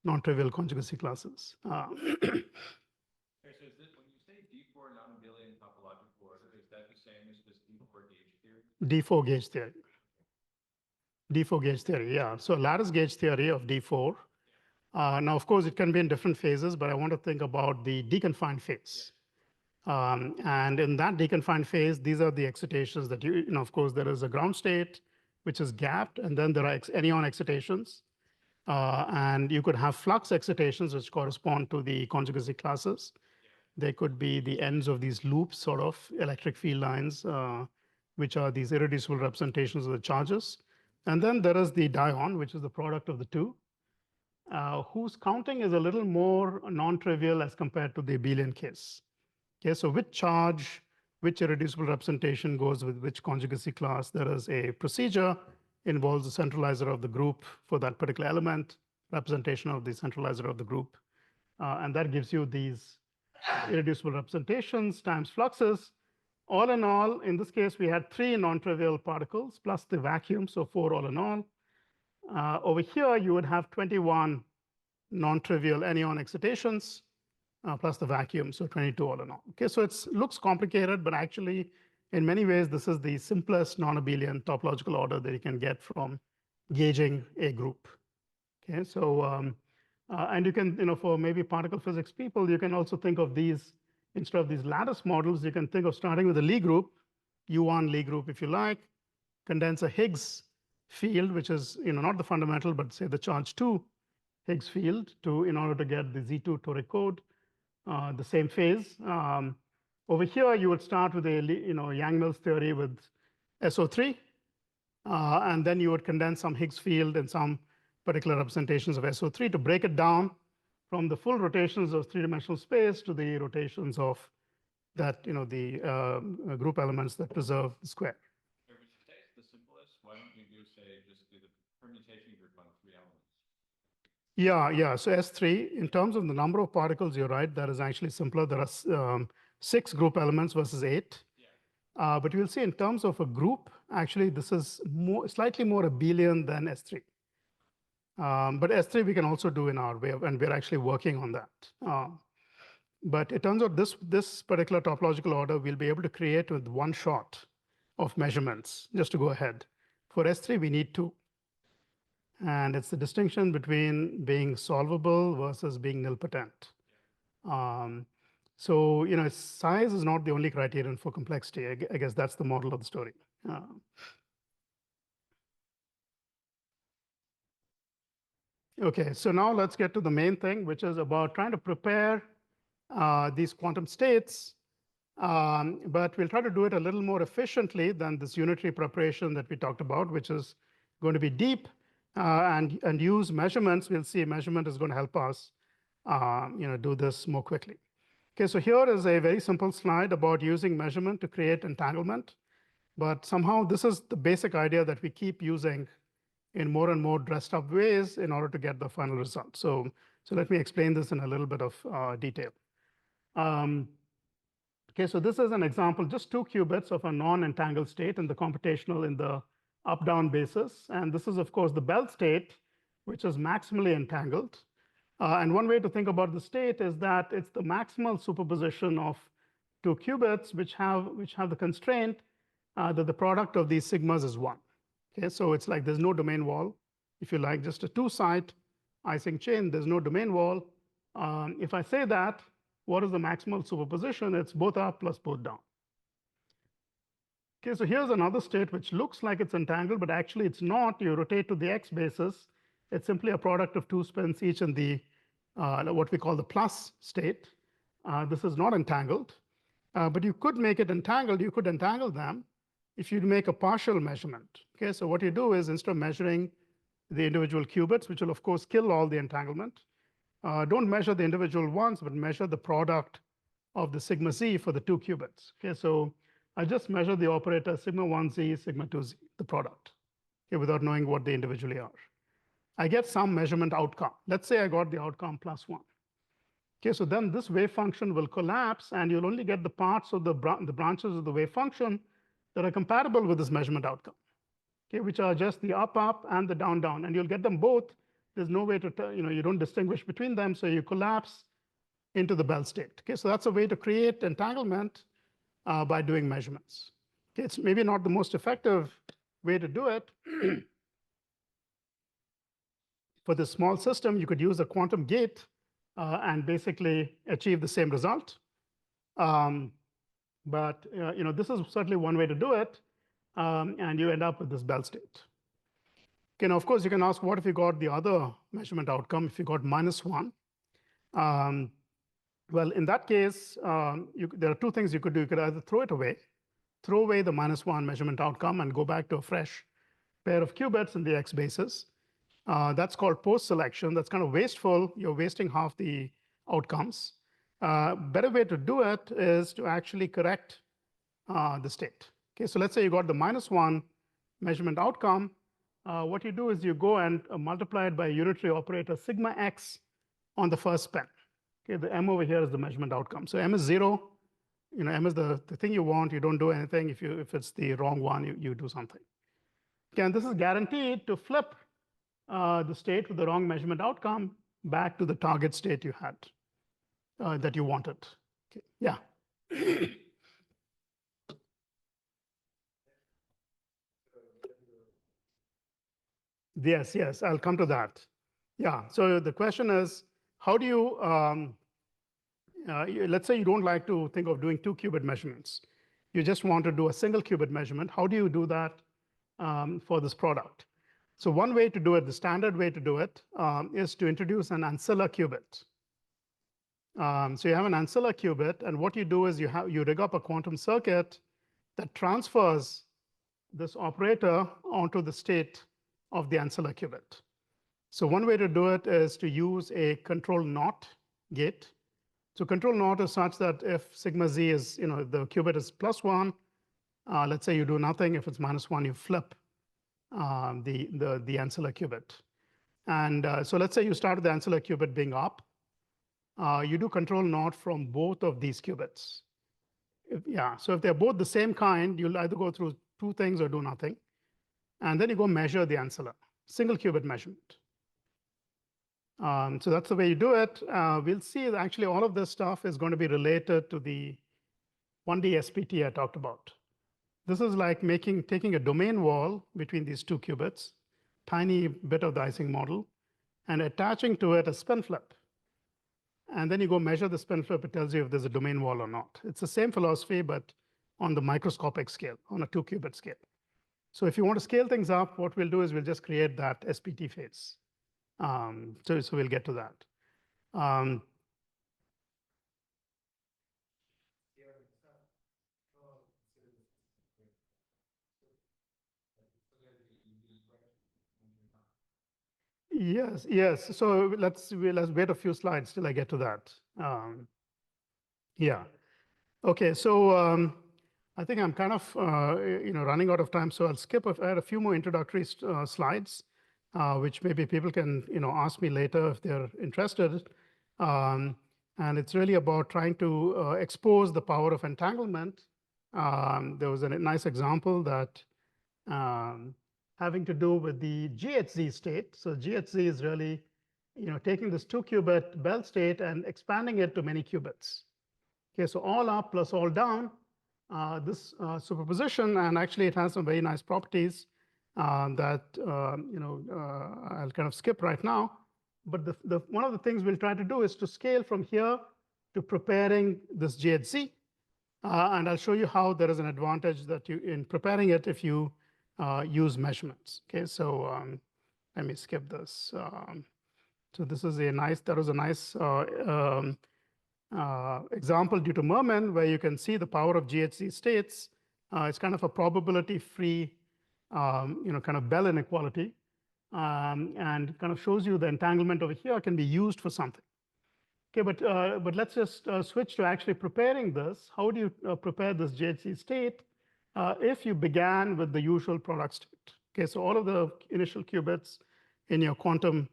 non-trivial conjugacy classes. Okay, so is this, when you say D4 non-abelian topological order, is that the same as this D4 gauge theory? D4 gauge theory. D4 gauge theory, yeah. So lattice gauge theory of D4. Now, of course, it can be in different phases, but I want to think about the deconfined phase. And in that deconfined phase, these are the excitations that of course, there is a ground state, which is gapped, and then there are anyon excitations. And you could have flux excitations, which correspond to the conjugacy classes. They could be the ends of these loops, sort of electric field lines, which are these irreducible representations of the charges. And then there is the dion, which is the product of the two, whose counting is a little more non-trivial as compared to the abelian case. Okay, so which charge, which irreducible representation goes with which conjugacy class? There is a procedure involves the centralizer of the group for that particular element, representation of the centralizer of the group. And that gives you these irreducible representations times fluxes. All in all, in this case, we had 3 non-trivial particles plus the vacuum, so 4 all in all. Over here, you would have 21 non-trivial anyon excitations plus the vacuum, so 22 all in all. Okay, so it looks complicated, but actually, in many ways, this is the simplest non-abelian topological order that you can get from gauging a group. Okay, so and you can, for maybe particle physics people, you can also think of these, instead of these lattice models, you can think of starting with a Lie group, U1 Lie group if you like, condense a Higgs field, which is not the fundamental, but say the charge 2 Higgs field in order to get the Z2 toric code, the same phase. Over here, you would start with a Yang-Mills theory with SO3, and then you would condense some Higgs field and some particular representations of SO3 to break it down from the full rotations of three-dimensional space to the rotations of that, the group elements that preserve the square. Or if you say it's the simplest, why don't you just do the permutation group on 3 elements? Yeah. So S3, in terms of the number of particles, you're right, that is actually simpler. There are 6 group elements versus 8. Yeah. But you'll see in terms of a group, actually, this is slightly more abelian than S3. But S3 we can also do in our way, and we're actually working on that. But it turns out this particular topological order we'll be able to create with one shot of measurements, just to go ahead. For S3, we need 2. And it's the distinction between being solvable versus being nilpotent. So, size is not the only criterion for complexity. I guess that's the model of the story. Okay, so now let's get to the main thing, which is about trying to prepare these quantum states. But we'll try to do it a little more efficiently than this unitary preparation that we talked about, which is going to be deep and use measurements. We'll see measurement is going to help us do this more quickly. Okay, so here is a very simple slide about using measurement to create entanglement. But somehow this is the basic idea that we keep using in more and more dressed up ways in order to get the final result. So let me explain this in a little bit of detail. Okay, so this is an example, just 2 qubits of a non-entangled state in the computational in the up-down basis. And this is, of course, the Bell state, which is maximally entangled. And one way to think about the state is that it's the maximal superposition of 2 qubits, which have the constraint that the product of these sigmas is 1. Okay, so it's like there's no domain wall. If you like, just a 2-site Ising chain, there's no domain wall. If I say that, what is the maximal superposition? It's both up plus both down. Okay, so here's another state which looks like it's entangled, but actually it's not. You rotate to the x basis. It's simply a product of 2 spins each in the what we call the plus state. This is not entangled, but you could make it entangled. You could entangle them if you make a partial measurement. Okay, so what you do is instead of measuring the individual qubits, which will of course kill all the entanglement, don't measure the individual ones, but measure the product of the sigma z for the 2 qubits. Okay, so I just measure the operator sigma 1z, sigma 2z, the product, okay, without knowing what they individually are. I get some measurement outcome. Let's say I got the outcome +1. Okay, so then this wave function will collapse, and you'll only get the parts of the branches of the wave function that are compatible with this measurement outcome, okay, which are just the up and the down, and you'll get them both. There's no way to, you don't distinguish between them, so you collapse into the Bell state. Okay, so that's a way to create entanglement by doing measurements. Okay, it's maybe not the most effective way to do it. For this small system, you could use a quantum gate and basically achieve the same result. But this is certainly one way to do it, and you end up with this Bell state. Okay, now, of course, you can ask, what if you got the other measurement outcome, if you got -1? Well, in that case, there are 2 things you could do. You could either throw away the -1 measurement outcome and go back to a fresh pair of qubits in the x basis. That's called post-selection. That's kind of wasteful. You're wasting half the outcomes. Better way to do it is to actually correct the state. Okay, so let's say you got the -1 measurement outcome. What you do is you go and multiply it by a unitary operator sigma x on the first spin. Okay, the m over here is the measurement outcome. So m is 0. M is the thing you want. You don't do anything. If it's the wrong one, you do something. Okay, and this is guaranteed to flip the state with the wrong measurement outcome back to the target state you had that you wanted. Okay, yeah. Yes, I'll come to that. Yeah, so the question is, how do you, let's say you don't like to think of doing 2 qubit measurements. You just want to do a single qubit measurement. How do you do that for this product? So one way to do it, the standard way to do it, is to introduce an ancilla qubit. So you have an ancilla qubit, and what you do is you rig up a quantum circuit that transfers this operator onto the state of the ancilla qubit. So one way to do it is to use a control NOT gate. So control naught is such that if sigma z is, the qubit is +1, let's say you do nothing. If it's -1, you flip the ancilla qubit. And so let's say you start with the ancilla qubit being up. You do control naught from both of these qubits. So if they're both the same kind, you'll either go through two things or do nothing. And then you go measure the ancilla, single qubit measurement. So that's the way you do it. We'll see that actually all of this stuff is going to be related to the 1D SPT I talked about. This is like taking a domain wall between these two qubits, tiny bit of the Ising model, and attaching to it a spin flip. And then you go measure the spin flip. It tells you if there's a domain wall or not. It's the same philosophy, but on the microscopic scale, on a 2-qubit scale. So if you want to scale things up, what we'll do is we'll just create that SPT phase. So we'll get to that. Yes. So let's wait a few slides till I get to that. Yeah. Okay. So I think I'm kind of running out of time, so I'll skip. I had a few more introductory slides, which maybe people can ask me later if they're interested. And it's really about trying to expose the power of entanglement. There was a nice example that having to do with the GHZ state. So GHZ is really taking this 2-qubit Bell state and expanding it to many qubits. Okay, so all up plus all down, this superposition, and actually it has some very nice properties that I'll kind of skip right now. But one of the things we'll try to do is to scale from here to preparing this GHZ. And I'll show you how there is an advantage that in preparing it if you use measurements. Okay, so let me skip this. So this is that was a nice example due to Mermin, where you can see the power of GHZ states. It's kind of a probability-free, kind of Bell inequality, and kind of shows you the entanglement over here can be used for something. Okay, but let's just switch to actually preparing this. How do you prepare this GHZ state if you began with the usual product state? Okay, so all of the initial qubits in your quantum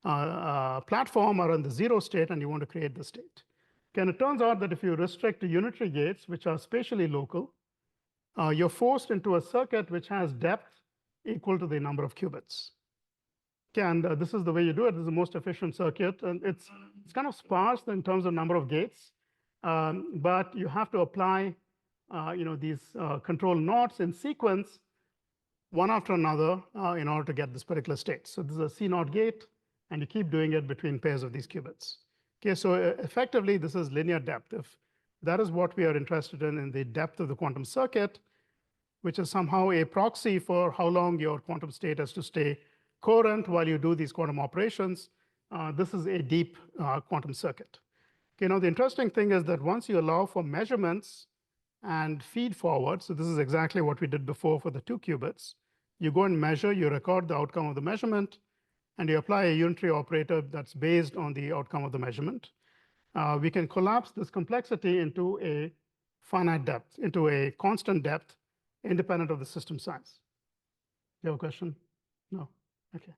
platform are in the 0 state, and you want to create the state. Okay, and it turns out that if you restrict to unitary gates, which are spatially local, you're forced into a circuit which has depth equal to the number of qubits. Okay, and this is the way you do it. This is the most efficient circuit, and it's kind of sparse in terms of number of gates, but you have to apply these control knots in sequence, one after another, in order to get this particular state. So this is a C0 gate, and you keep doing it between pairs of these qubits. Okay, so effectively, this is linear depth. If that is what we are interested in the depth of the quantum circuit, which is somehow a proxy for how long your quantum state has to stay coherent while you do these quantum operations, this is a deep quantum circuit. Okay, now the interesting thing is that once you allow for measurements and feed forward, so this is exactly what we did before for the 2 qubits, you go and measure, you record the outcome of the measurement, and you apply a unitary operator that's based on the outcome of the measurement. We can collapse this complexity into a finite depth, into a constant depth, independent of the system size. You have a question? No? Okay.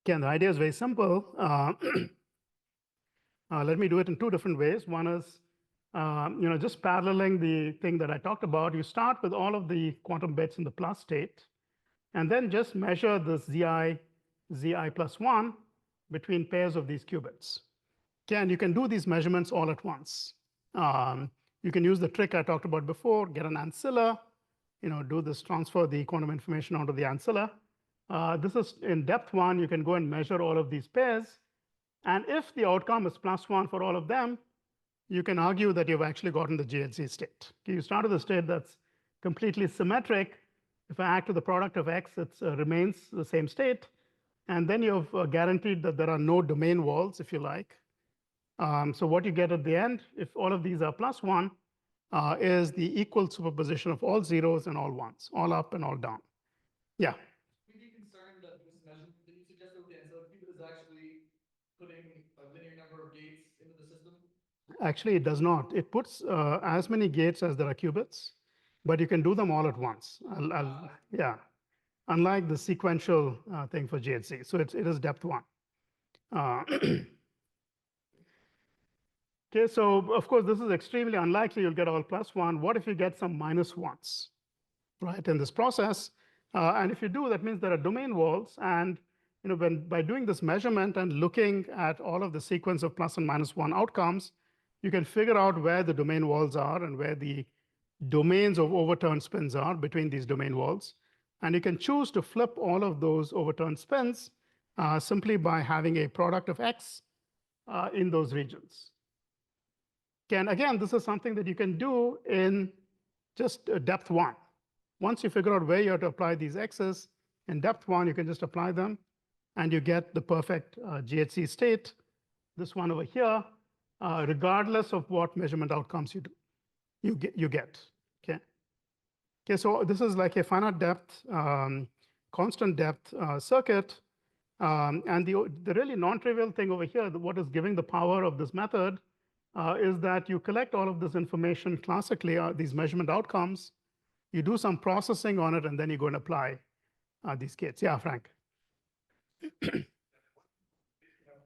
Again, the idea is very simple. Let me do it in 2 different ways. One is just paralleling the thing that I talked about. You start with all of the quantum bits in the plus state, and then just measure this zi plus 1 between pairs of these qubits. Okay, and you can do these measurements all at once. You can use the trick I talked about before, get an ancilla, do this, transfer the quantum information onto the ancilla. This is in depth 1, you can go and measure all of these pairs. And if the outcome is +1 for all of them, you can argue that you've actually gotten the GHZ state. Okay, you start with a state that's completely symmetric. If I add to the product of x, it remains the same state. And then you've guaranteed that there are no domain walls, if you like. So what you get at the end, if all of these are +1, is the equal superposition of all zeros and all ones, all up and all down. Yeah. Pretty concerned that this measurement that you suggested with the ancilla qubit is actually putting Actually, it does not. It puts as many gates as there are qubits, but you can do them all at once. Yeah, unlike the sequential thing for GHC. So it is depth one. Okay, so of course, this is extremely unlikely you'll get all +1. What if you get some -1s, right, in this process? And if you do, that means there are domain walls. And by doing this measurement and looking at all of the sequence of plus and -1 outcomes, you can figure out where the domain walls are and where the domains of overturned spins are between these domain walls. And you can choose to flip all of those overturned spins simply by having a product of X in those regions. And again, this is something that you can do in just depth one. Once you figure out where you have to apply these X's in depth one, you can just apply them, and you get the perfect GHC state, this one over here, regardless of what measurement outcomes you do. You get. Okay. Okay. So this is like a finite depth, constant depth circuit, and the really non-trivial thing over here, what is giving the power of this method, is that you collect all of this information classically, these measurement outcomes, you do some processing on it, and then you go and apply these gates. Yeah, Frank. If you have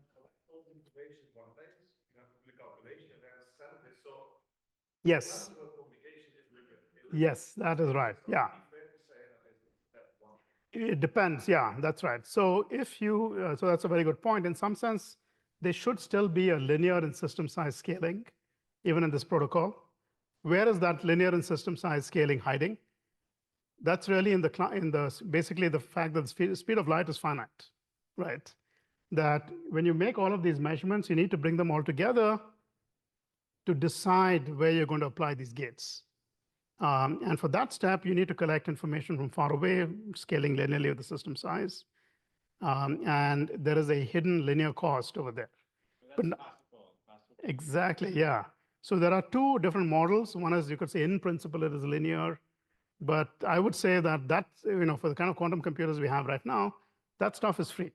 all the information in one place, you have to do the calculation and then send it. So yes. Communication is limited. Yes, that is right. Yeah. It depends. Yeah, that's right. So if you, so that's a very good point. In some sense, there should still be a linear and system size scaling, even in this protocol. Where is that linear and system size scaling hiding? That's really in basically the fact that the speed of light is finite, right? That when you make all of these measurements, you need to bring them all together to decide where you're going to apply these gates. And for that step, you need to collect information from far away, scaling linearly with the system size. And there is a hidden linear cost over there. But that's classical. Exactly, yeah. So there are two different models. One is, you could say, in principle, it is linear. But I would say that that's, for the kind of quantum computers we have right now, that stuff is free.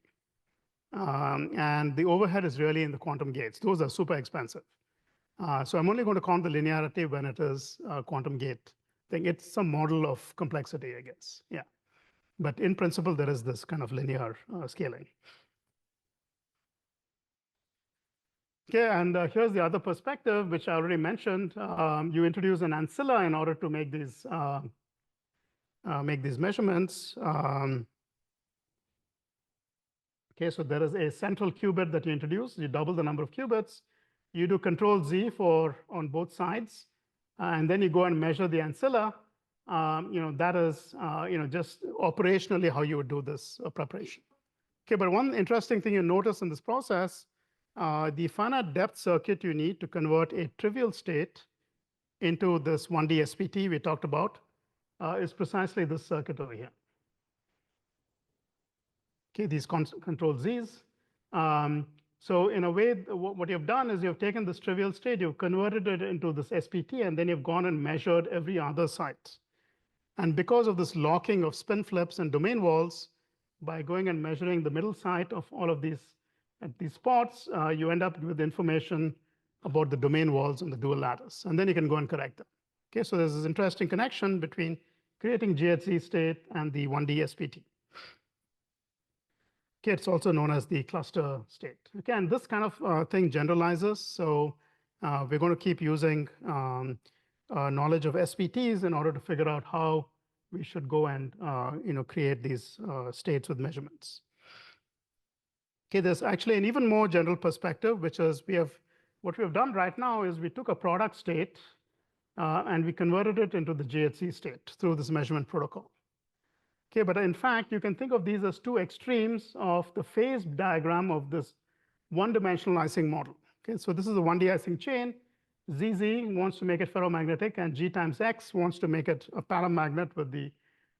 And the overhead is really in the quantum gates. Those are super expensive. So I'm only going to count the linearity when it is a quantum gate thing. It's some model of complexity, I guess. Yeah. But in principle, there is this kind of linear scaling. Okay, and here's the other perspective, which I already mentioned. You introduce an ancilla in order to make these measurements. Okay, so there is a central qubit that you introduce. You double the number of qubits. You do Control Z on both sides, and then you go and measure the ancilla. That is just operationally how you would do this preparation. Okay, but one interesting thing you notice in this process, the finite depth circuit you need to convert a trivial state into this 1D SPT we talked about is precisely this circuit over here. Okay, these Control Z's. So in a way, what you've done is you've taken this trivial state, you've converted it into this SPT, and then you've gone and measured every other site. And because of this locking of spin flips and domain walls, by going and measuring the middle site of all of these at these spots, you end up with information about the domain walls on the dual lattice. And then you can go and correct them. Okay, so there's this interesting connection between creating GHZ state and the 1D SPT. Okay, it's also known as the cluster state. Okay, and this kind of thing generalizes. So we're going to keep using knowledge of SPTs in order to figure out how we should go and create these states with measurements. Okay, there's actually an even more general perspective, which is what we have done right now is we took a product state and we converted it into the GHZ state through this measurement protocol. Okay, but in fact, you can think of these as two extremes of the phase diagram of this one-dimensional Ising model. Okay, so this is a 1D Ising chain. ZZ wants to make it ferromagnetic, and G times X wants to make it a paramagnet with the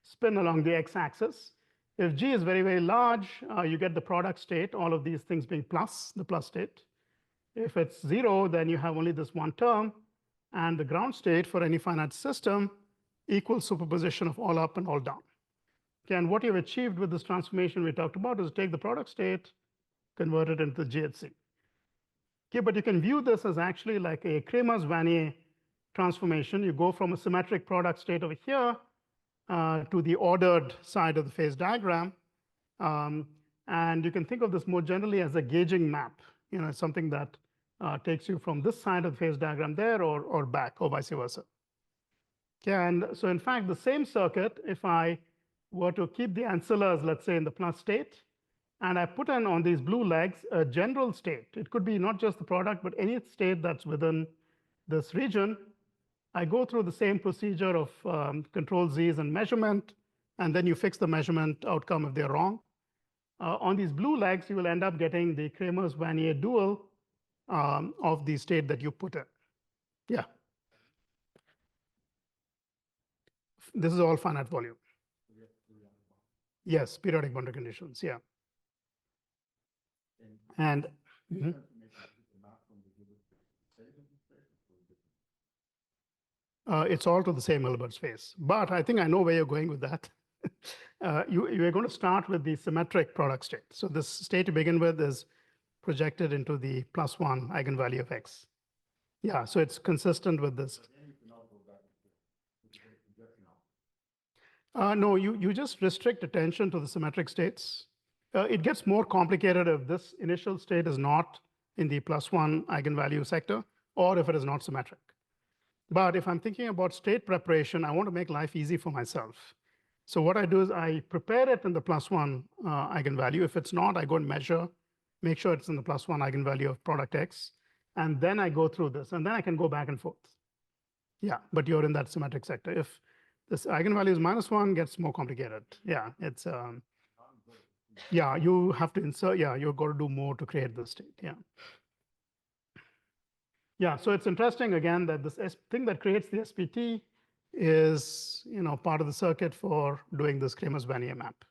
spin along the X-axis. If G is very, very large, you get the product state, all of these things being plus, the plus state. If it's 0, then you have only this one term, and the ground state for any finite system equals superposition of all up and all down. Okay, and what you've achieved with this transformation we talked about is take the product state, convert it into GHZ. Okay, but you can view this as actually like a Kramers-Wannier transformation. You go from a symmetric product state over here to the ordered side of the phase diagram. And you can think of this more generally as a gauging map. Something that takes you from this side of the phase diagram there or back or vice versa. Okay, and so in fact, the same circuit, if I were to keep the ancillars, let's say in the plus state, and I put in on these blue legs a general state. It could be not just the product, but any state that's within this region. I go through the same procedure of control Z's and measurement, and then you fix the measurement outcome if they're wrong. On these blue legs, you will end up getting the Kramers-Wannier dual of the state that you put in. Yeah. This is all finite volume. Yes, periodic boundary conditions, yeah. And it's all to the same Hilbert space. But I think I know where you're going with that. You are going to start with the symmetric product state. So this state to begin with is projected into the +1 eigenvalue of x. Yeah, so it's consistent with this. No, you just restrict attention to the symmetric states. It gets more complicated if this initial state is not in the +1 eigenvalue sector, or if it is not symmetric. But if I'm thinking about state preparation, I want to make life easy for myself. So what I do is I prepare it in the +1 eigenvalue. If it's not, I go and measure, make sure it's in the +1 eigenvalue of product x, and then I go through this, and then I can go back and forth. Yeah, but you're in that symmetric sector. If this eigenvalue is -1, gets more complicated. Yeah, it's yeah, you have to insert. Yeah, you've got to do more to create the state. Yeah. Yeah, so it's interesting again that this thing that creates the SPT is part of the circuit for doing this Kramers-Wannier map.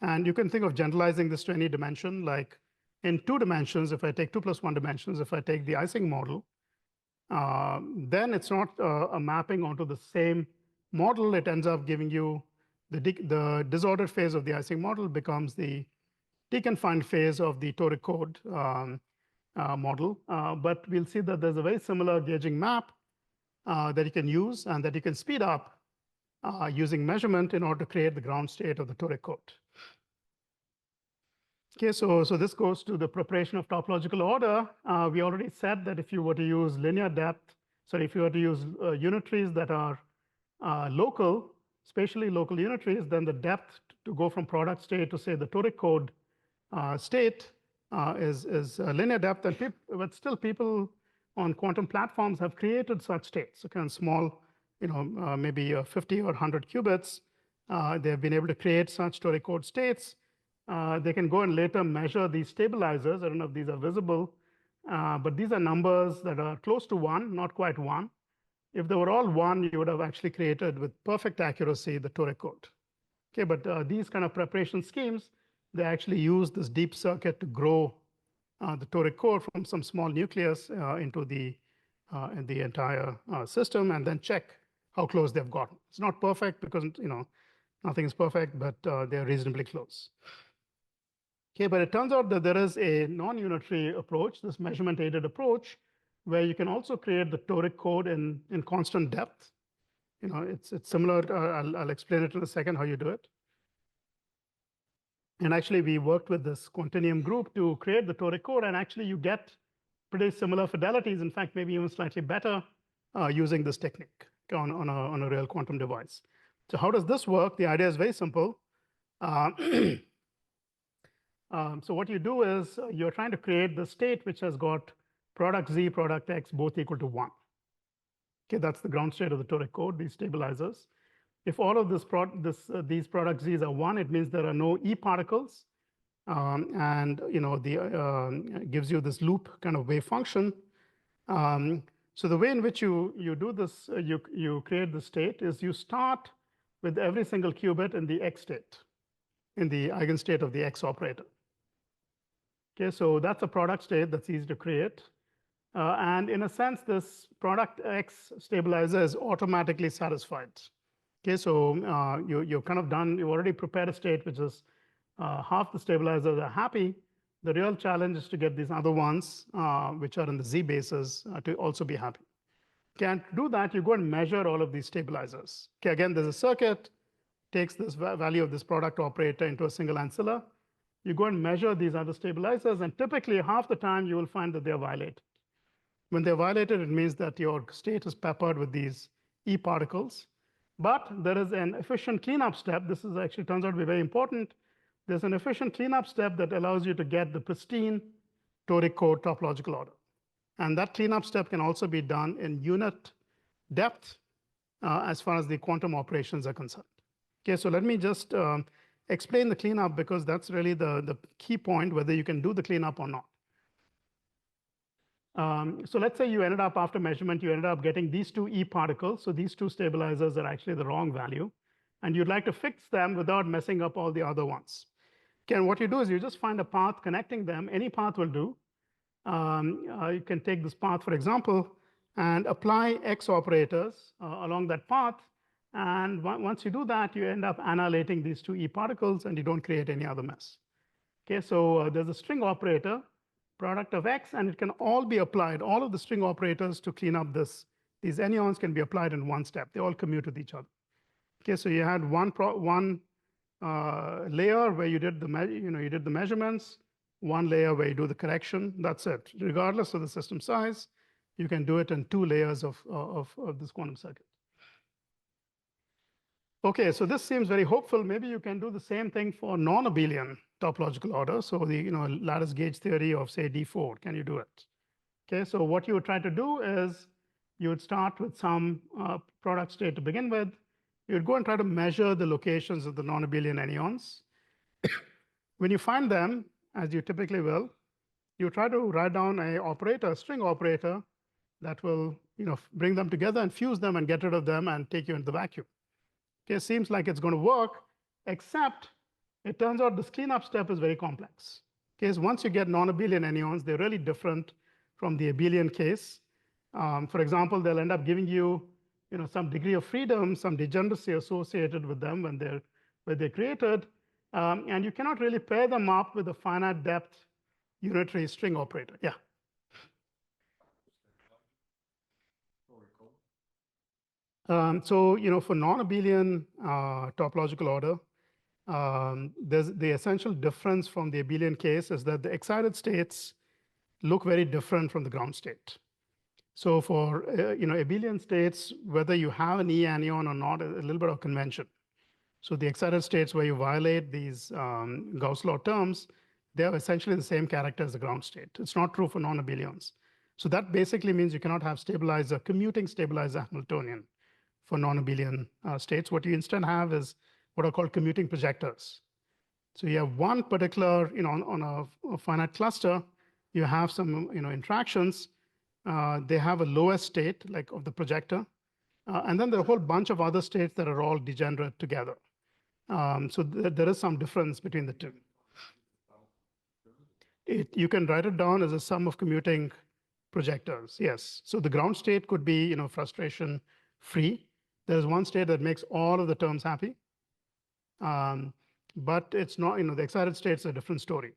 And you can think of generalizing this to any dimension, like in 2 dimensions, if I take 2 + 1 dimensions, if I take the Ising model, then it's not a mapping onto the same model. It ends up giving you the disordered phase of the Ising model becomes the deconfined phase of the Toric code model. But we'll see that there's a very similar gauging map that you can use and that you can speed up using measurement in order to create the ground state of the Toric code. Okay, so this goes to the preparation of topological order. We already said that if you were to use linear depth, so if you were to use unitaries that are local, spatially local unitaries, then the depth to go from product state to say the Toric code state is linear depth. But still people on quantum platforms have created such states, so kind of small, maybe 50 or 100 qubits. They've been able to create such Toric code states. They can go and later measure these stabilizers. I don't know if these are visible, but these are numbers that are close to 1, not quite 1. If they were all 1, you would have actually created with perfect accuracy the Toric code. Okay, but these kind of preparation schemes, they actually use this deep circuit to grow the Toric code from some small nucleus into the entire system, and then check how close they've gotten. It's not perfect because nothing is perfect, but they're reasonably close. Okay, but it turns out that there is a non-unitary approach, this measurement-aided approach, where you can also create the Toric code in constant depth. It's similar. I'll explain it in a second how you do it. And actually, we worked with this Quantinium group to create the Toric code, and actually you get pretty similar fidelities. In fact, maybe even slightly better using this technique on a real quantum device. So how does this work? The idea is very simple. So what you do is you're trying to create the state which has got product Z, product X, both equal to 1. Okay, that's the ground state of the Toric code, these stabilizers. If all of these product Z's are 1, it means there are no E particles. And gives you this loop kind of wave function. So the way in which you do this, you create the state is you start with every single qubit in the X state, in the eigenstate of the X operator. Okay, so that's a product state that's easy to create. And in a sense, this product X stabilizer is automatically satisfied. Okay, so you've kind of done, you've already prepared a state which is half the stabilizers are happy. The real challenge is to get these other ones, which are in the Z bases, to also be happy. Can't do that, you go and measure all of these stabilizers. Okay, again, there's a circuit, takes this value of this product operator into a single ancilla. You go and measure these other stabilizers, and typically half the time you will find that they're violated. When they're violated, it means that your state is peppered with these E particles. But there is an efficient cleanup step. This is actually turns out to be very important. There's an efficient cleanup step that allows you to get the pristine toric code topological order. And that cleanup step can also be done in unit depth as far as the quantum operations are concerned. Okay, so let me just explain the cleanup, because that's really the key point, whether you can do the cleanup or not. So let's say you ended up, after measurement, you ended up getting these two E particles. So these two stabilizers are actually the wrong value. And you'd like to fix them without messing up all the other ones. Okay, and what you do is you just find a path connecting them. Any path will do. You can take this path, for example, and apply X operators along that path. And once you do that, you end up annihilating these two E particles, and you don't create any other mess. Okay, so there's a string operator, product of X, and it can all be applied. All of the string operators to clean up this, these anyons can be applied in one step. They all commute with each other. Okay, so you had one layer where you did the measurements, one layer where you do the correction. That's it. Regardless of the system size, you can do it in two layers of this quantum circuit. Okay, so this seems very hopeful. Maybe you can do the same thing for non-abelian topological order. So the lattice gauge theory of, say, D4. Can you do it? Okay, so what you would try to do is you would start with some product state to begin with. You would go and try to measure the locations of the non-abelian anyons. When you find them, as you typically will, you try to write down an operator, a string operator, that will bring them together and fuse them and get rid of them and take you into the vacuum. Okay, seems like it's going to work, except it turns out this cleanup step is very complex. Okay, so once you get non-abelian anyons, they're really different from the abelian case. For example, they'll end up giving you, some degree of freedom, some degeneracy associated with them when they're created, and you cannot really pair them up with a finite depth unitary string operator. Yeah. So for non-abelian topological order, there's the essential difference from the abelian case is that the excited states look very different from the ground state. So for abelian states, whether you have an E anyon or not, a little bit of convention. So the excited states where you violate these Gauss law terms, they have essentially the same character as the ground state. It's not true for non-abelians. So that basically means you cannot have stabilizer, commuting stabilizer Hamiltonian for non-abelian states. What you instead have is what are called commuting projectors. So you have one particular, on a finite cluster, you have some, interactions. They have a lowest state, like of the projector. And then there are a whole bunch of other states that are all degenerate together. So there is some difference between the two. You can write it down as a sum of commuting projectors, yes. So the ground state could be, frustration free. There's one state that makes all of the terms happy. But it's not, the excited state's a different story.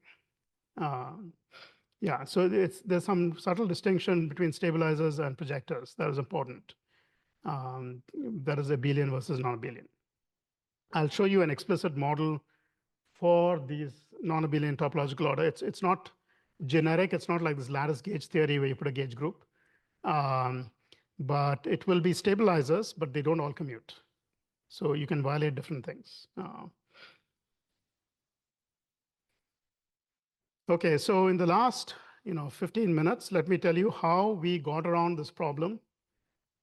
Yeah, so there's some subtle distinction between stabilizers and projectors that is important. That is abelian versus non-abelian. I'll show you an explicit model for these non-abelian topological order. It's not generic. It's not like this lattice gauge theory where you put a gauge group. But it will be stabilizers, but they don't all commute. So you can violate different things. Okay, so in the last 15 minutes, let me tell you how we got around this problem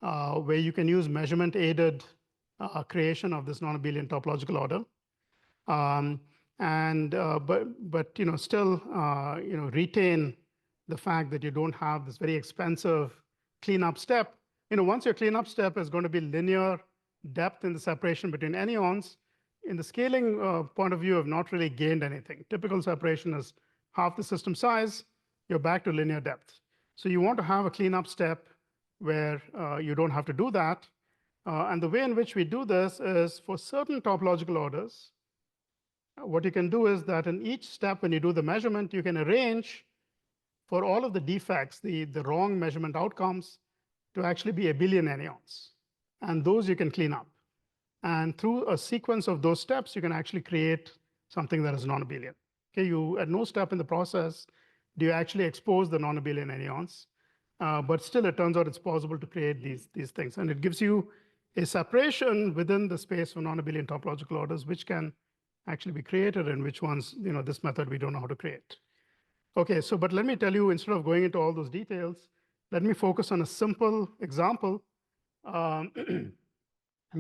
where you can use measurement-aided creation of this non-abelian topological order. But still retain the fact that you don't have this very expensive cleanup step. Once your cleanup step is going to be linear depth in the separation between anyons, in the scaling point of view, have not really gained anything. Typical separation is half the system size, you're back to linear depth. So you want to have a cleanup step where you don't have to do that. And the way in which we do this is for certain topological orders, what you can do is that in each step, when you do the measurement, you can arrange for all of the defects, the wrong measurement outcomes, to actually be abelian anyons. And those you can clean up. And through a sequence of those steps, you can actually create something that is non-abelian. Okay, you at no step in the process do you actually expose the non-abelian anyons, but still it turns out it's possible to create these things. And it gives you a separation within the space of non-abelian topological orders, which can actually be created and which ones, this method we don't know how to create. Okay, so but let me tell you, instead of going into all those details, let me focus on a simple example. I'm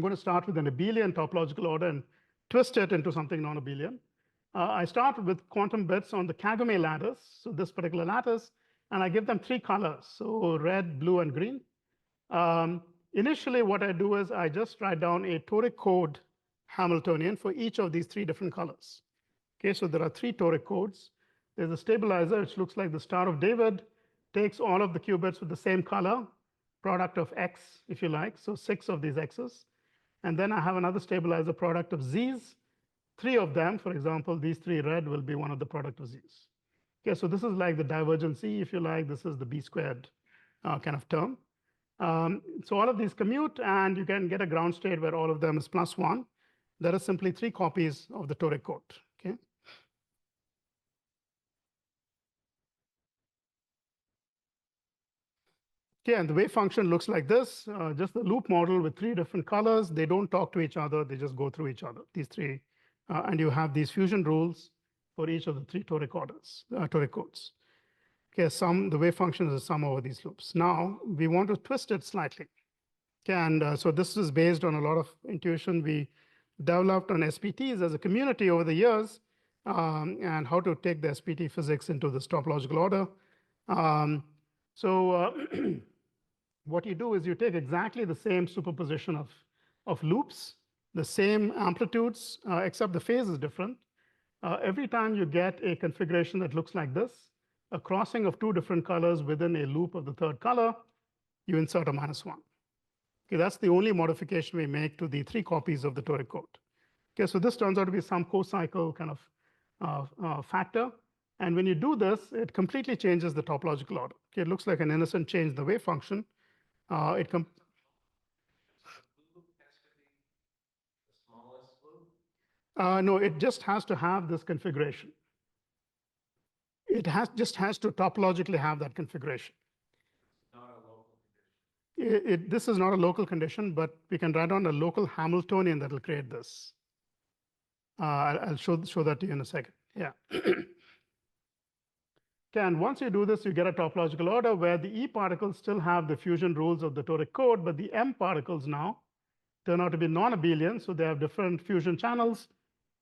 going to start with an abelian topological order and twist it into something non-abelian. I start with quantum bits on the Kagome lattice, so this particular lattice, and I give them 3 colors, so red, blue, and green. Initially, what I do is I just write down a toric code Hamiltonian for each of these 3 different colors. Okay, so there are 3 toric codes. There's a stabilizer, which looks like the Star of David, takes all of the qubits with the same color, product of x, if you like, so 6 of these x's. And then I have another stabilizer product of z's. 3 of them, for example, these 3 red will be one of the product of z's. Okay, so this is like the divergent Z, if you like. This is the B squared kind of term. So all of these commute, and you can get a ground state where all of them is +1. There are simply 3 copies of the toric code. Okay. Okay, and the wave function looks like this, just the loop model with 3 different colors. They don't talk to each other. They just go through each other, these 3. And you have these fusion rules for each of the 3 toric orders, toric codes. Okay, the wave function is a sum over these loops. Now, we want to twist it slightly. Okay, and so this is based on a lot of intuition we developed on SPTs as a community over the years, and how to take the SPT physics into this topological order. What you do is you take exactly the same superposition of loops, the same amplitudes, except the phase is different. Every time you get a configuration that looks like this, a crossing of 2 different colors within a loop of the 3rd color, you insert a -1. Okay, that's the only modification we make to the 3 copies of the toric code. Okay, so this turns out to be some co-cycle kind of factor. And when you do this, it completely changes the topological order. Okay, it looks like an innocent change in the wave function. Loop has to be the smallest loop? No, it just has to have this configuration. It just has to topologically have that configuration. Not a local condition. This is not a local condition, but we can write on a local Hamiltonian that will create this. I'll show that to you in a second. Yeah. Okay, and once you do this, you get a topological order where the E particles still have the fusion rules of the toric code, but the M particles now turn out to be non-abelian, so they have different fusion channels.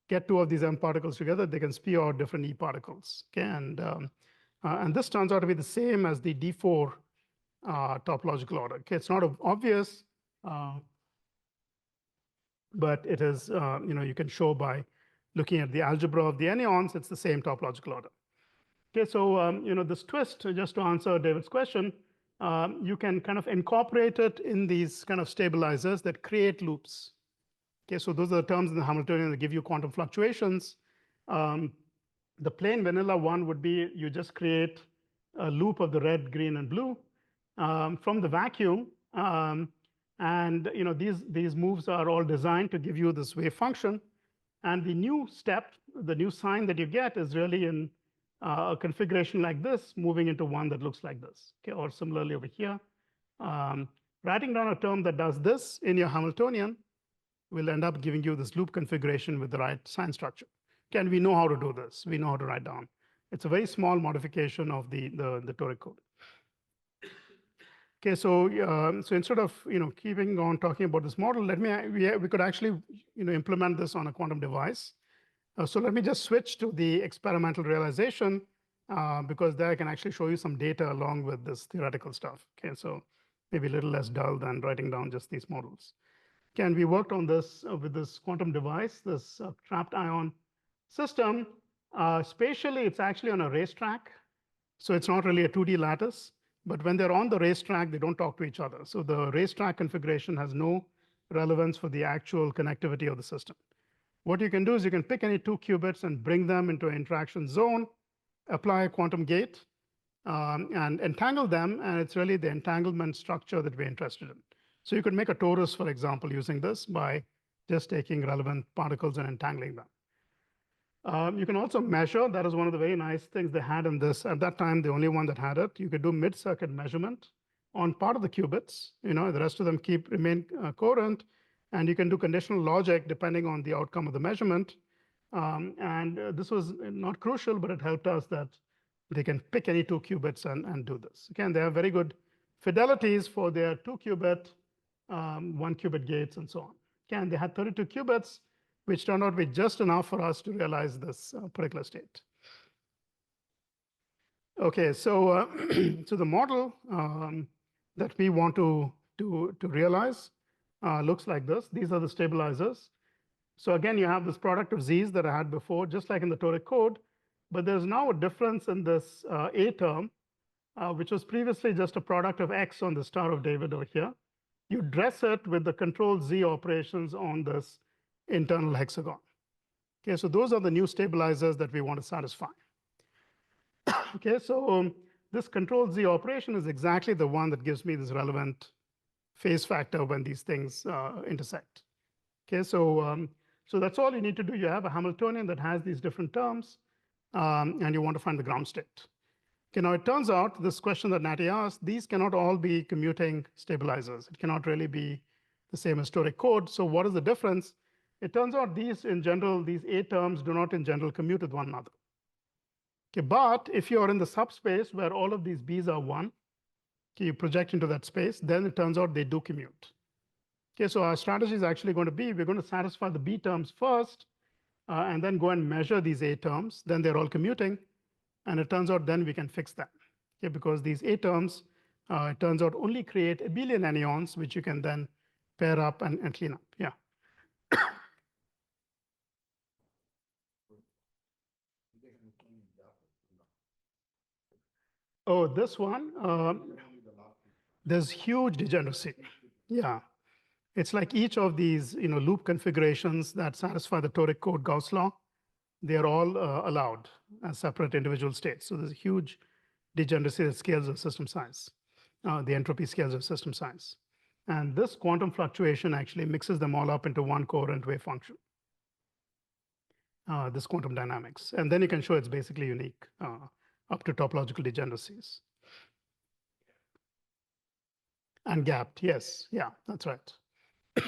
Get 2 of these M particles together, they can spew out different E particles. Okay, and this turns out to be the same as the D4 topological order. Okay, it's not obvious, but it is, you can show by looking at the algebra of the anyons, it's the same topological order. Okay, so this twist, just to answer David's question, you can kind of incorporate it in these kind of stabilizers that create loops. Okay, so those are the terms in the Hamiltonian that give you quantum fluctuations. The plain vanilla one would be you just create a loop of the red, green, and blue from the vacuum. And these moves are all designed to give you this wave function. And the new step, the new sign that you get is really in a configuration like this, moving into one that looks like this, okay, or similarly over here. Writing down a term that does this in your Hamiltonian will end up giving you this loop configuration with the right sign structure. Okay, and we know how to do this. We know how to write down. It's a very small modification of the toric code. Okay, so instead of keeping on talking about this model, we could actually implement this on a quantum device. So let me just switch to the experimental realization because there I can actually show you some data along with this theoretical stuff. Okay, so maybe a little less dull than writing down just these models. Okay, and we worked on this with this quantum device, this trapped ion system. Spatially, it's actually on a racetrack. So it's not really a 2D lattice. But when they're on the racetrack, they don't talk to each other. So the racetrack configuration has no relevance for the actual connectivity of the system. what you can do is you can pick any 2 qubits and bring them into an interaction zone, apply a quantum gate, and entangle them, and it's really the entanglement structure that we're interested in. So you could make a torus, for example, using this by just taking relevant particles and entangling them. You can also measure. That is one of the very nice things they had in this. At that time, the only one that had it. You could do mid-circuit measurement on part of the qubits. The rest of them remain coherent, and you can do conditional logic depending on the outcome of the measurement. This was not crucial, but it helped us that they can pick any 2 qubits and do this. Again, they have very good fidelities for their 2 qubit, 1 qubit gates, and so on. Again, they had 32 qubits, which turned out to be just enough for us to realize this particular state. Okay, so so the model that we want to realize looks like this. These are the stabilizers. So again, you have this product of z's that I had before, just like in the Toric code, but there's now a difference in this A term, which was previously just a product of x on the Star of David over here. You dress it with the control z operations on this internal hexagon. Okay, so those are the new stabilizers that we want to satisfy. Okay, so this control z operation is exactly the one that gives me this relevant phase factor when these things intersect. Okay, so that's all you need to do. You have a Hamiltonian that has these different terms, and you want to find the ground state. Okay, now it turns out this question that Natty asked, these cannot all be commuting stabilizers. It cannot really be the same as Toric code. So what is the difference? It turns out these in general, these A terms do not in general commute with one another. Okay, but if you are in the subspace where all of these B's are 1, okay, you project into that space, then it turns out they do commute. Okay, so our strategy is actually going to be, we're going to satisfy the B terms first, and then go and measure these A terms. Then they're all commuting, and it turns out then we can fix that. Okay, because these A terms, it turns out only create abelian anyons, which you can then pair up and clean up. Yeah. Oh, this one, there's huge degeneracy. Yeah. It's like each of these loop configurations that satisfy the Toric code Gauss law, they are all allowed as separate individual states. So there's a huge degeneracy that scales of system size. The entropy scales of system size. And this quantum fluctuation actually mixes them all up into one coherent wave function. This quantum dynamics. And then you can show it's basically unique up to topological degeneracies. And gapped, yes. Yeah, that's right. But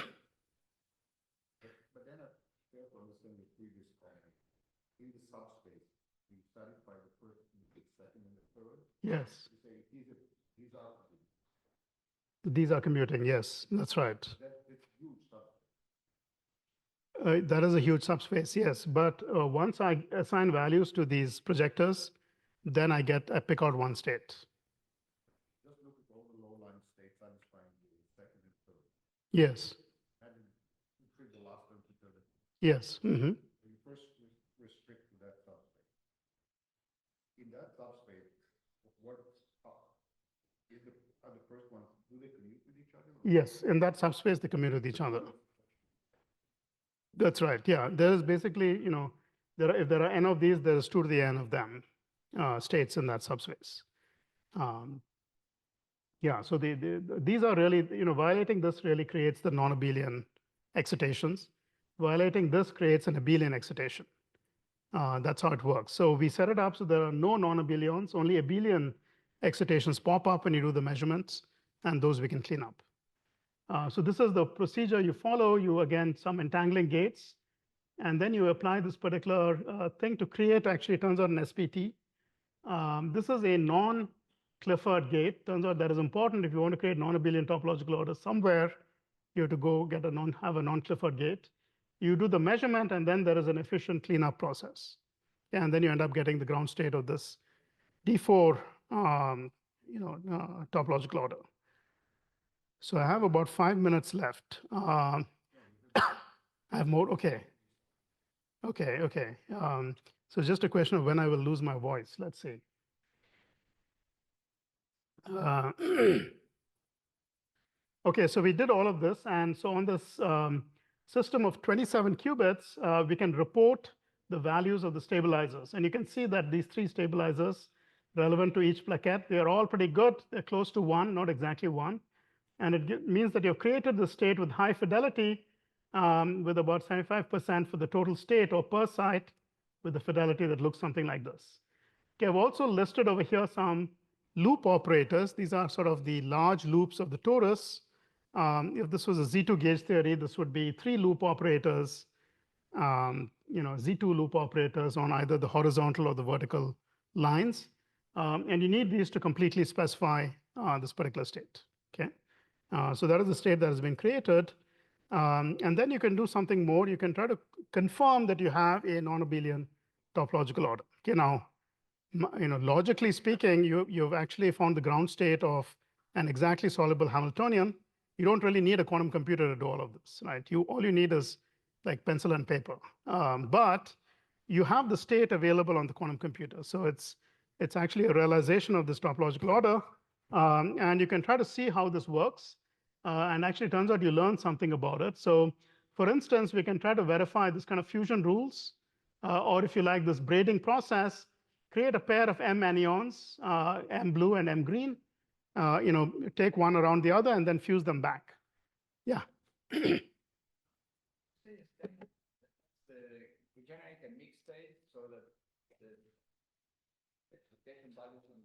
then I fail to understand the previous comment. In the subspace, you satisfy the first, the second, and the third. Yes. You say these are commuting. These are commuting, yes, that's right. That's huge stuff. That is a huge subspace, yes. But once I assign values to these projectors, then I pick out one state. Just look at all the low-line states satisfying the second and third. Yes. And you treat the last term to third. Yes. Mm-hmm. You first restrict to that subspace. In that subspace, are the first ones, do they commute with each other? Yes, in that subspace, they commute with each other. That's right. Yeah, there is basically, if there are n of these, there is 2 to the n of them states in that subspace. Yeah, so these are really, violating this really creates the non-abelian excitations. Violating this creates an abelian excitation. That's how it works. So we set it up so there are no non-abelians, only abelian excitations pop up when you do the measurements, and those we can clean up. So this is the procedure you follow. You, again, some entangling gates, and then you apply this particular thing to create, actually, it turns out an SPT. This is a non-Clifford gate. Turns out that is important. If you want to create non-abelian topological order somewhere, you have to go get have a non-Clifford gate. You do the measurement, and then there is an efficient cleanup process. And then you end up getting the ground state of this D4 topological order. So I have about 5 minutes left. I have more. Okay. So just a question of when I will lose my voice. Let's see. Okay, so we did all of this, and so on this system of 27 qubits, we can report the values of the stabilizers. And you can see that these 3 stabilizers relevant to each plaquette, they are all pretty good. They're close to 1, not exactly 1. And it means that you've created the state with high fidelity with about 75% for the total state or per site with the fidelity that looks something like this. Okay, I've also listed over here some loop operators. These are sort of the large loops of the torus. If this was a Z2 gauge theory, this would be 3 loop operators, Z2 loop operators on either the horizontal or the vertical lines. And you need these to completely specify this particular state. Okay, so that is the state that has been created. And then you can do something more. You can try to confirm that you have a non-abelian topological order. Okay, now, logically speaking, you've actually found the ground state of an exactly solvable Hamiltonian. You don't really need a quantum computer to do all of this, right? All you need is like pencil and paper. But you have the state available on the quantum computer. So it's actually a realization of this topological order. And you can try to see how this works. And actually, it turns out you learn something about it. So for instance, we can try to verify this kind of fusion rules, or if you like, this braiding process, create a pair of M anyons, M blue and M green, take one around the other and then fuse them back. Yeah. We generate a mixed state so that the expectation values and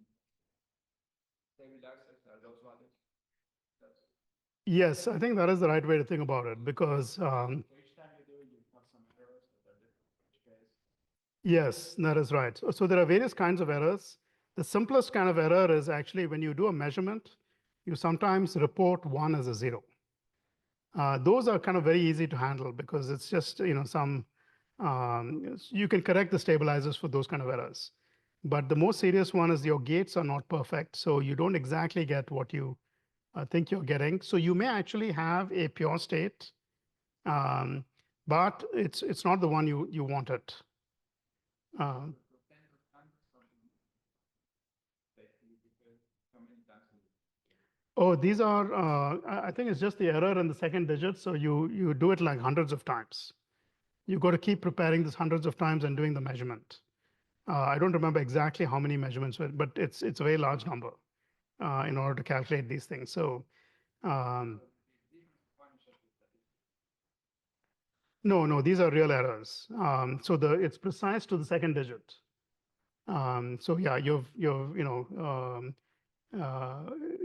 stabilizers are those values. Yes, I think that is the right way to think about it, because So each time you do it, you have some errors that are different for each case. yes, that is right. So there are various kinds of errors. The simplest kind of error is actually when you do a measurement, you sometimes report 1 as a 0. Those are kind of very easy to handle because it's just you can correct the stabilizers for those kind of errors. But the most serious one is your gates are not perfect, so you don't exactly get what you think you're getting. So you may actually have a pure state, but it's not the one you wanted. Oh, these are, I think it's just the error in the second digit. So you do it like hundreds of times. You got to keep preparing this hundreds of times and doing the measurement. I don't remember exactly how many measurements, but it's a very large number in order to calculate these things. So no, these are real errors. So it's precise to the second digit. So yeah,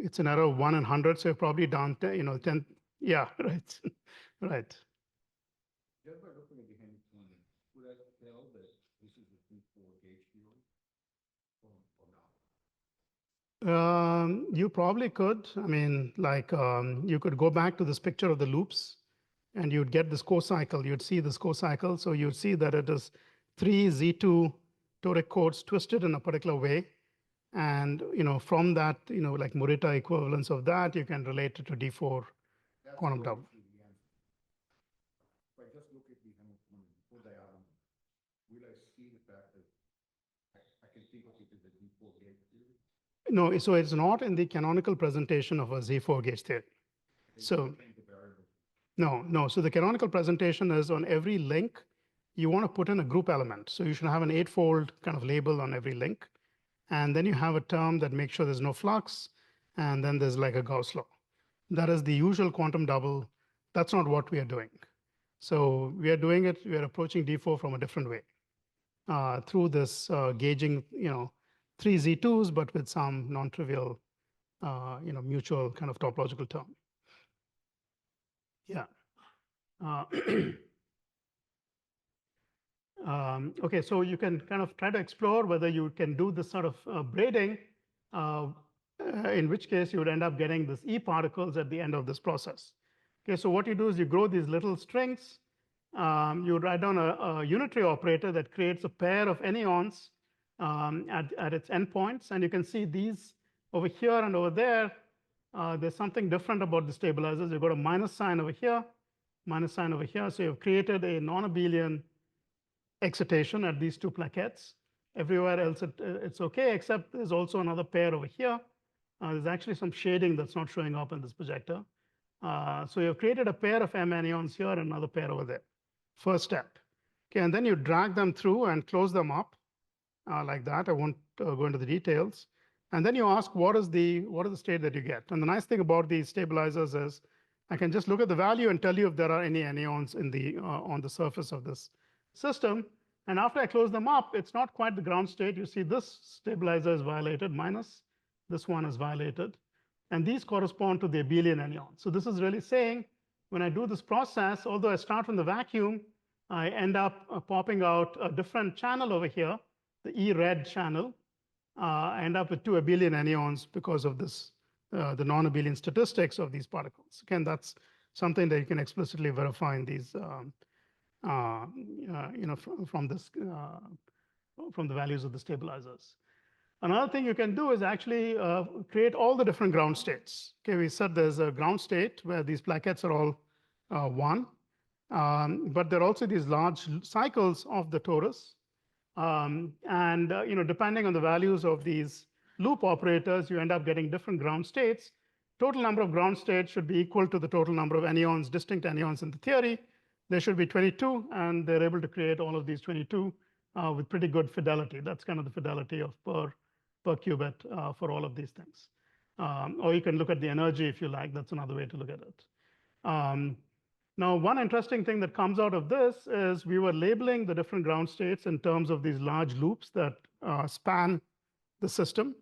it's an error of 1 in 100, so you're probably down to 10. Yeah, right, right. Just by looking at the Hamiltonian, would I tell that this is a 3-4 gauge theory or not? You probably could. I mean, like you could go back to this picture of the loops, and you'd get this co-cycle. You'd see this co-cycle, so you'd see that it is 3 Z2 toric codes twisted in a particular way. And from that, like Morita equivalence of that, you can relate it to D4 quantum double. If I just look at the Hamiltonian before they are, will I see the fact that I can think of it as a D4 gauge theory? No, so it's not in the canonical presentation of a Z4 gauge theory. So no. So the canonical presentation is on every link, you want to put in a group element. So you should have an 8-fold kind of label on every link. And then you have a term that makes sure there's no flux. And then there's like a Gauss law. That is the usual quantum double. That's not what we are doing. So we are doing it, we are approaching D4 from a different way through this gauging, 3 Z2s, but with some non-trivial, mutual kind of topological term. Yeah. Okay, so you can kind of try to explore whether you can do this sort of braiding, in which case you would end up getting this E particles at the end of this process. Okay, so what you do is you grow these little strings. You write down a unitary operator that creates a pair of anyons at its endpoints. And you can see these over here and over there. There's something different about the stabilizers. You've got a minus sign over here, minus sign over here. So you've created a non-abelian excitation at these 2 plaquettes. Everywhere else it's okay, except there's also another pair over here. There's actually some shading that's not showing up in this projector. So you've created a pair of M anyons here and another pair over there. First step. Okay, and then you drag them through and close them up like that. I won't go into the details. And then you ask, what is the state that you get? And the nice thing about these stabilizers is I can just look at the value and tell you if there are any anyons in the on the surface of this system. And after I close them up, it's not quite the ground state. You see this stabilizer is violated minus this one is violated. And these correspond to the abelian anyon. So this is really saying when I do this process, although I start from the vacuum, I end up popping out a different channel over here, the E red channel. I end up with two abelian anyons because of this, the non-abelian statistics of these particles. Again, that's something that you can explicitly verify in these, from the values of the stabilizers. Another thing you can do is actually create all the different ground states. Okay, we said there's a ground state where these plaquettes are all one, but there are also these large cycles of the torus. Depending on the values of these loop operators, you end up getting different ground states. Total number of ground states should be equal to the total number of anyons, distinct anyons in the theory. There should be 22, and they're able to create all of these 22 with pretty good fidelity. That's kind of the fidelity of per qubit for all of these things. Or you can look at the energy if you like. That's another way to look at it. Now, one interesting thing that comes out of this is we were labeling the different ground states in terms of these large loops that span the system.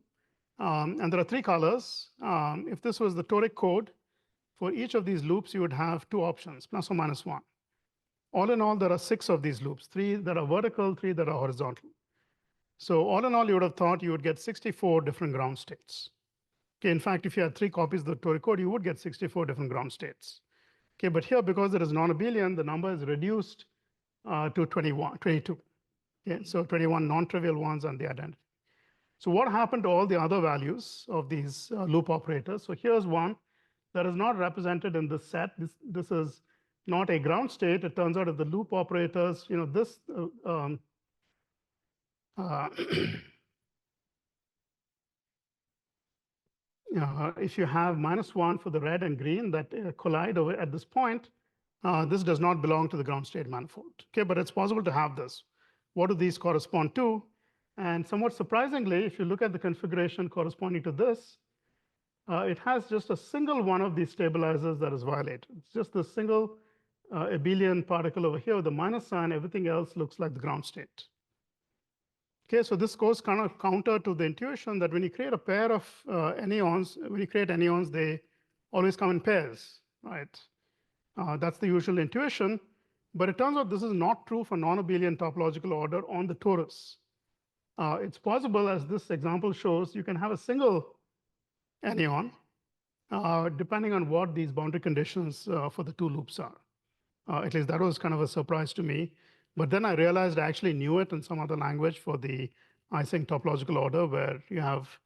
And there are three colors. If this was the Toric code, for each of these loops, you would have two options, plus or minus one. All in all, there are 6 of these loops, 3 that are vertical, 3 that are horizontal. So all in all, you would have thought you would get 64 different ground states. Okay, in fact, if you had 3 copies of the Toric code, you would get 64 different ground states. Okay, but here, because it is non-abelian, the number is reduced to 22. Okay, so 21 non-trivial ones and the identity. So what happened to all the other values of these loop operators? So here's one that is not represented in this set. This is not a ground state. It turns out that the loop operators, this if you have -1 for the red and green that collide over at this point, this does not belong to the ground state manifold. Okay, but it's possible to have this. What do these correspond to? And somewhat surprisingly, if you look at the configuration corresponding to this, it has just a single one of these stabilizers that is violated. It's just the single abelian particle over here with the minus sign. Everything else looks like the ground state. Okay, so this goes kind of counter to the intuition that when you create a pair of anyons, when you create anyons, they always come in pairs, right? That's the usual intuition. But it turns out this is not true for non-abelian topological order on the torus. It's possible, as this example shows, you can have a single anyon, depending on what these boundary conditions for the 2 loops are. At least that was kind of a surprise to me. But then I realized I actually knew it in some other language for the Ising topological order, where you have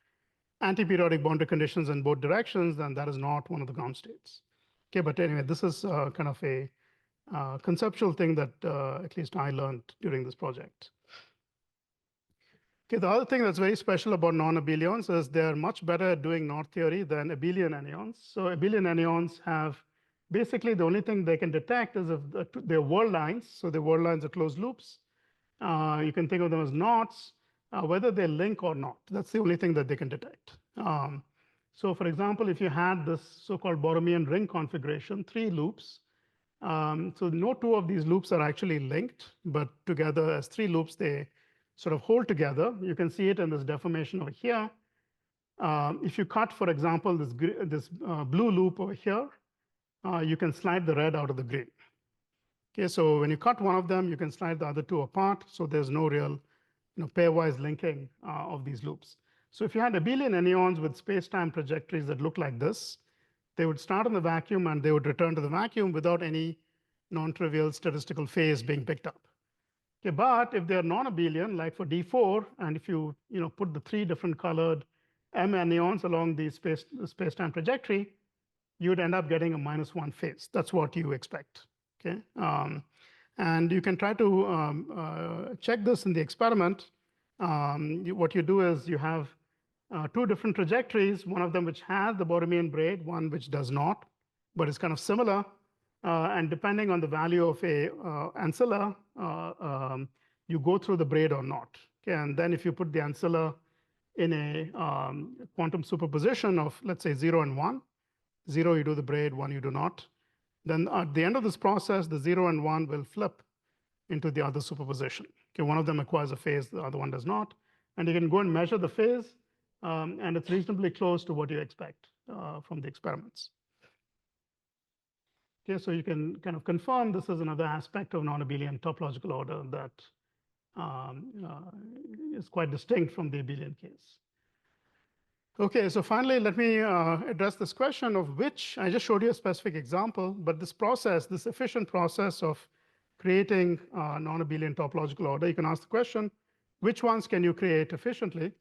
anti-periodic boundary conditions in both directions, and that is not one of the ground states. Okay, but anyway, this is kind of a conceptual thing that at least I learned during this project. Okay, the other thing that's very special about non-abelians is they're much better at doing knot theory than abelian anyons. So abelian anyons have basically the only thing they can detect is if they're world lines. So the world lines are closed loops. You can think of them as knots, whether they link or not. That's the only thing that they can detect. So for example, if you had this so-called Borromean ring configuration, 3 loops, so no 2 of these loops are actually linked, but together as 3 loops, they sort of hold together. You can see it in this deformation over here. If you cut, for example, this blue loop over here, you can slide the red out of the green. Okay, so when you cut one of them, you can slide the other 2 apart. So there's no real pairwise linking of these loops. So if you had abelian anyons with space-time trajectories that look like this, they would start in the vacuum and they would return to the vacuum without any non-trivial statistical phase being picked up. Okay, but if they're non-abelian, like for D4, and if you put the 3 different colored M anyons along the space-time trajectory, you'd end up getting a -1 phase. That's what you expect. Okay, and you can try to check this in the experiment. What you do is you have 2 different trajectories, one of them which has the Borromean braid, one which does not. but it's kind of similar. And depending on the value of a ancilla, you go through the braid or not. Okay, and then if you put the ancilla in a quantum superposition of, let's say, 0 and 1, 0 you do the braid, 1 you do not, then at the end of this process, the 0 and 1 will flip into the other superposition. Okay, one of them acquires a phase, the other one does not. And you can go and measure the phase, and it's reasonably close to what you expect from the experiments. Okay, so you can kind of confirm this is another aspect of non-abelian topological order that is quite distinct from the abelian case. Okay, so finally, let me address this question of which, I just showed you a specific example, but this process, this efficient process of creating non-abelian topological order, you can ask the question, which ones can you create efficiently?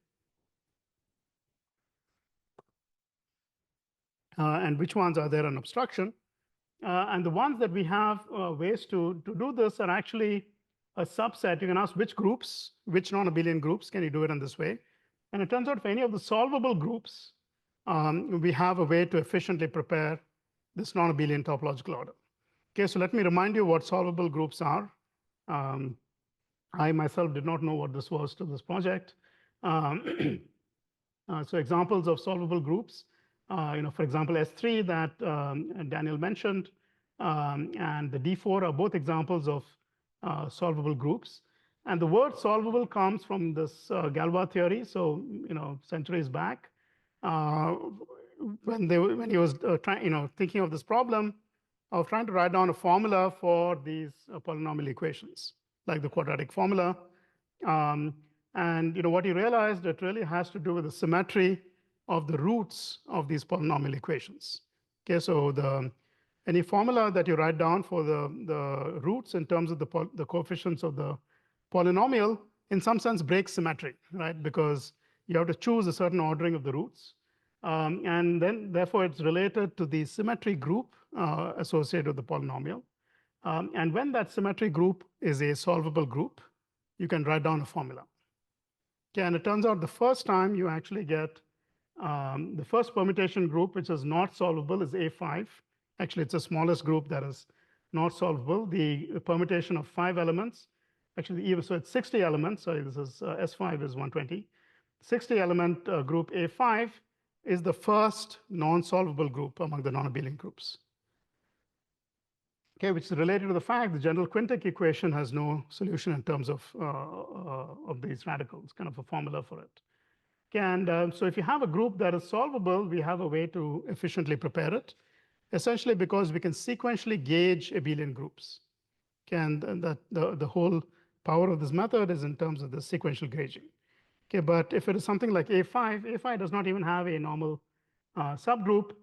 And which ones are there an obstruction? And the ones that we have ways to do this are actually a subset. You can ask which groups, which non-abelian groups can you do it in this way? And it turns out for any of the solvable groups, we have a way to efficiently prepare this non-abelian topological order. Okay, so let me remind you what solvable groups are. I myself did not know what this was to this project. So examples of solvable groups, for example, S3 that Daniel mentioned, and the D4 are both examples of solvable groups. And the word solvable comes from this Galois theory. So, centuries back, when he was thinking of this problem of trying to write down a formula for these polynomial equations, like the quadratic formula. And what he realized, it really has to do with the symmetry of the roots of these polynomial equations. Okay, so any formula that you write down for the roots in terms of the coefficients of the polynomial, in some sense, breaks symmetry, right? Because you have to choose a certain ordering of the roots. And then, therefore, it's related to the symmetry group associated with the polynomial. And when that symmetry group is a solvable group, you can write down a formula. Okay, and it turns out the first time you actually get the first permutation group, which is not solvable, is A5. Actually, it's the smallest group that is not solvable. The permutation of 5 elements, actually, even so, it's 60 elements. So this is S5 is 120. 60 element group A5 is the first non-solvable group among the non-abelian groups. Okay, which is related to the fact the general quintic equation has no solution in terms of these radicals, kind of a formula for it. Okay, and so if you have a group that is solvable, we have a way to efficiently prepare it, essentially because we can sequentially gauge abelian groups. Okay, and that the whole power of this method is in terms of the sequential gauging. Okay, but if it is something like A5 does not even have a normal subgroup.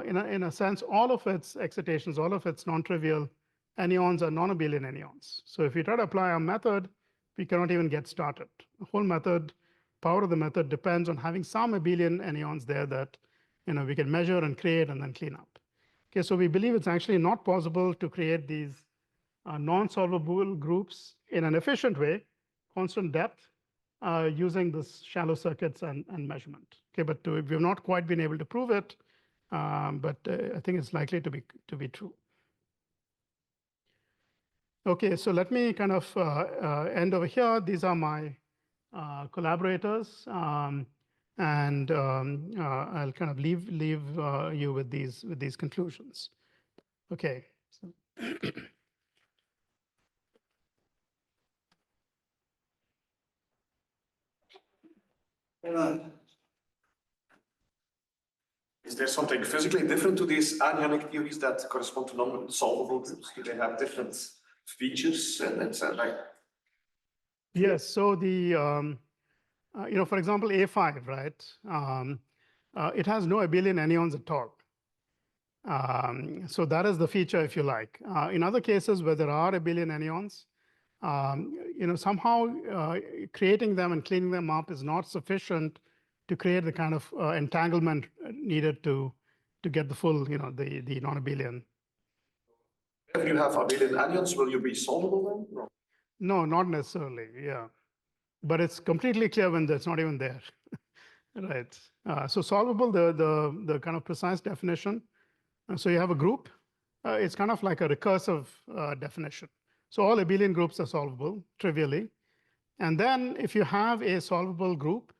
In a sense, all of its excitations, all of its non-trivial anyons are non-abelian anyons. So if we try to apply our method, we cannot even get started. The whole method, power of the method depends on having some abelian anyons there that we can measure and create and then clean up. Okay, so we believe it's actually not possible to create these non-solvable groups in an efficient way, constant depth, using this shallow circuits and measurement. Okay, but we have not quite been able to prove it. But I think it's likely to be true. Okay, so let me kind of end over here. These are my collaborators, and I'll kind of leave you with these conclusions. Okay. So Is there something physically different to these anyonic theories that correspond to non-solvable groups? Do they have different features and like? yes, so the for example, A5, right? It has no abelian anyons at all. So that is the feature, if you like. In other cases where there are abelian anyons, somehow creating them and cleaning them up is not sufficient to create the kind of entanglement needed to get the full, the non-abelian. If you have abelian anyons, will you be solvable then? No, not necessarily. Yeah, but it's completely clear when it's not even there, right? So solvable, the kind of precise definition So you have a group. It's kind of like a recursive definition. So all abelian groups are solvable trivially. And then if you have a solvable group,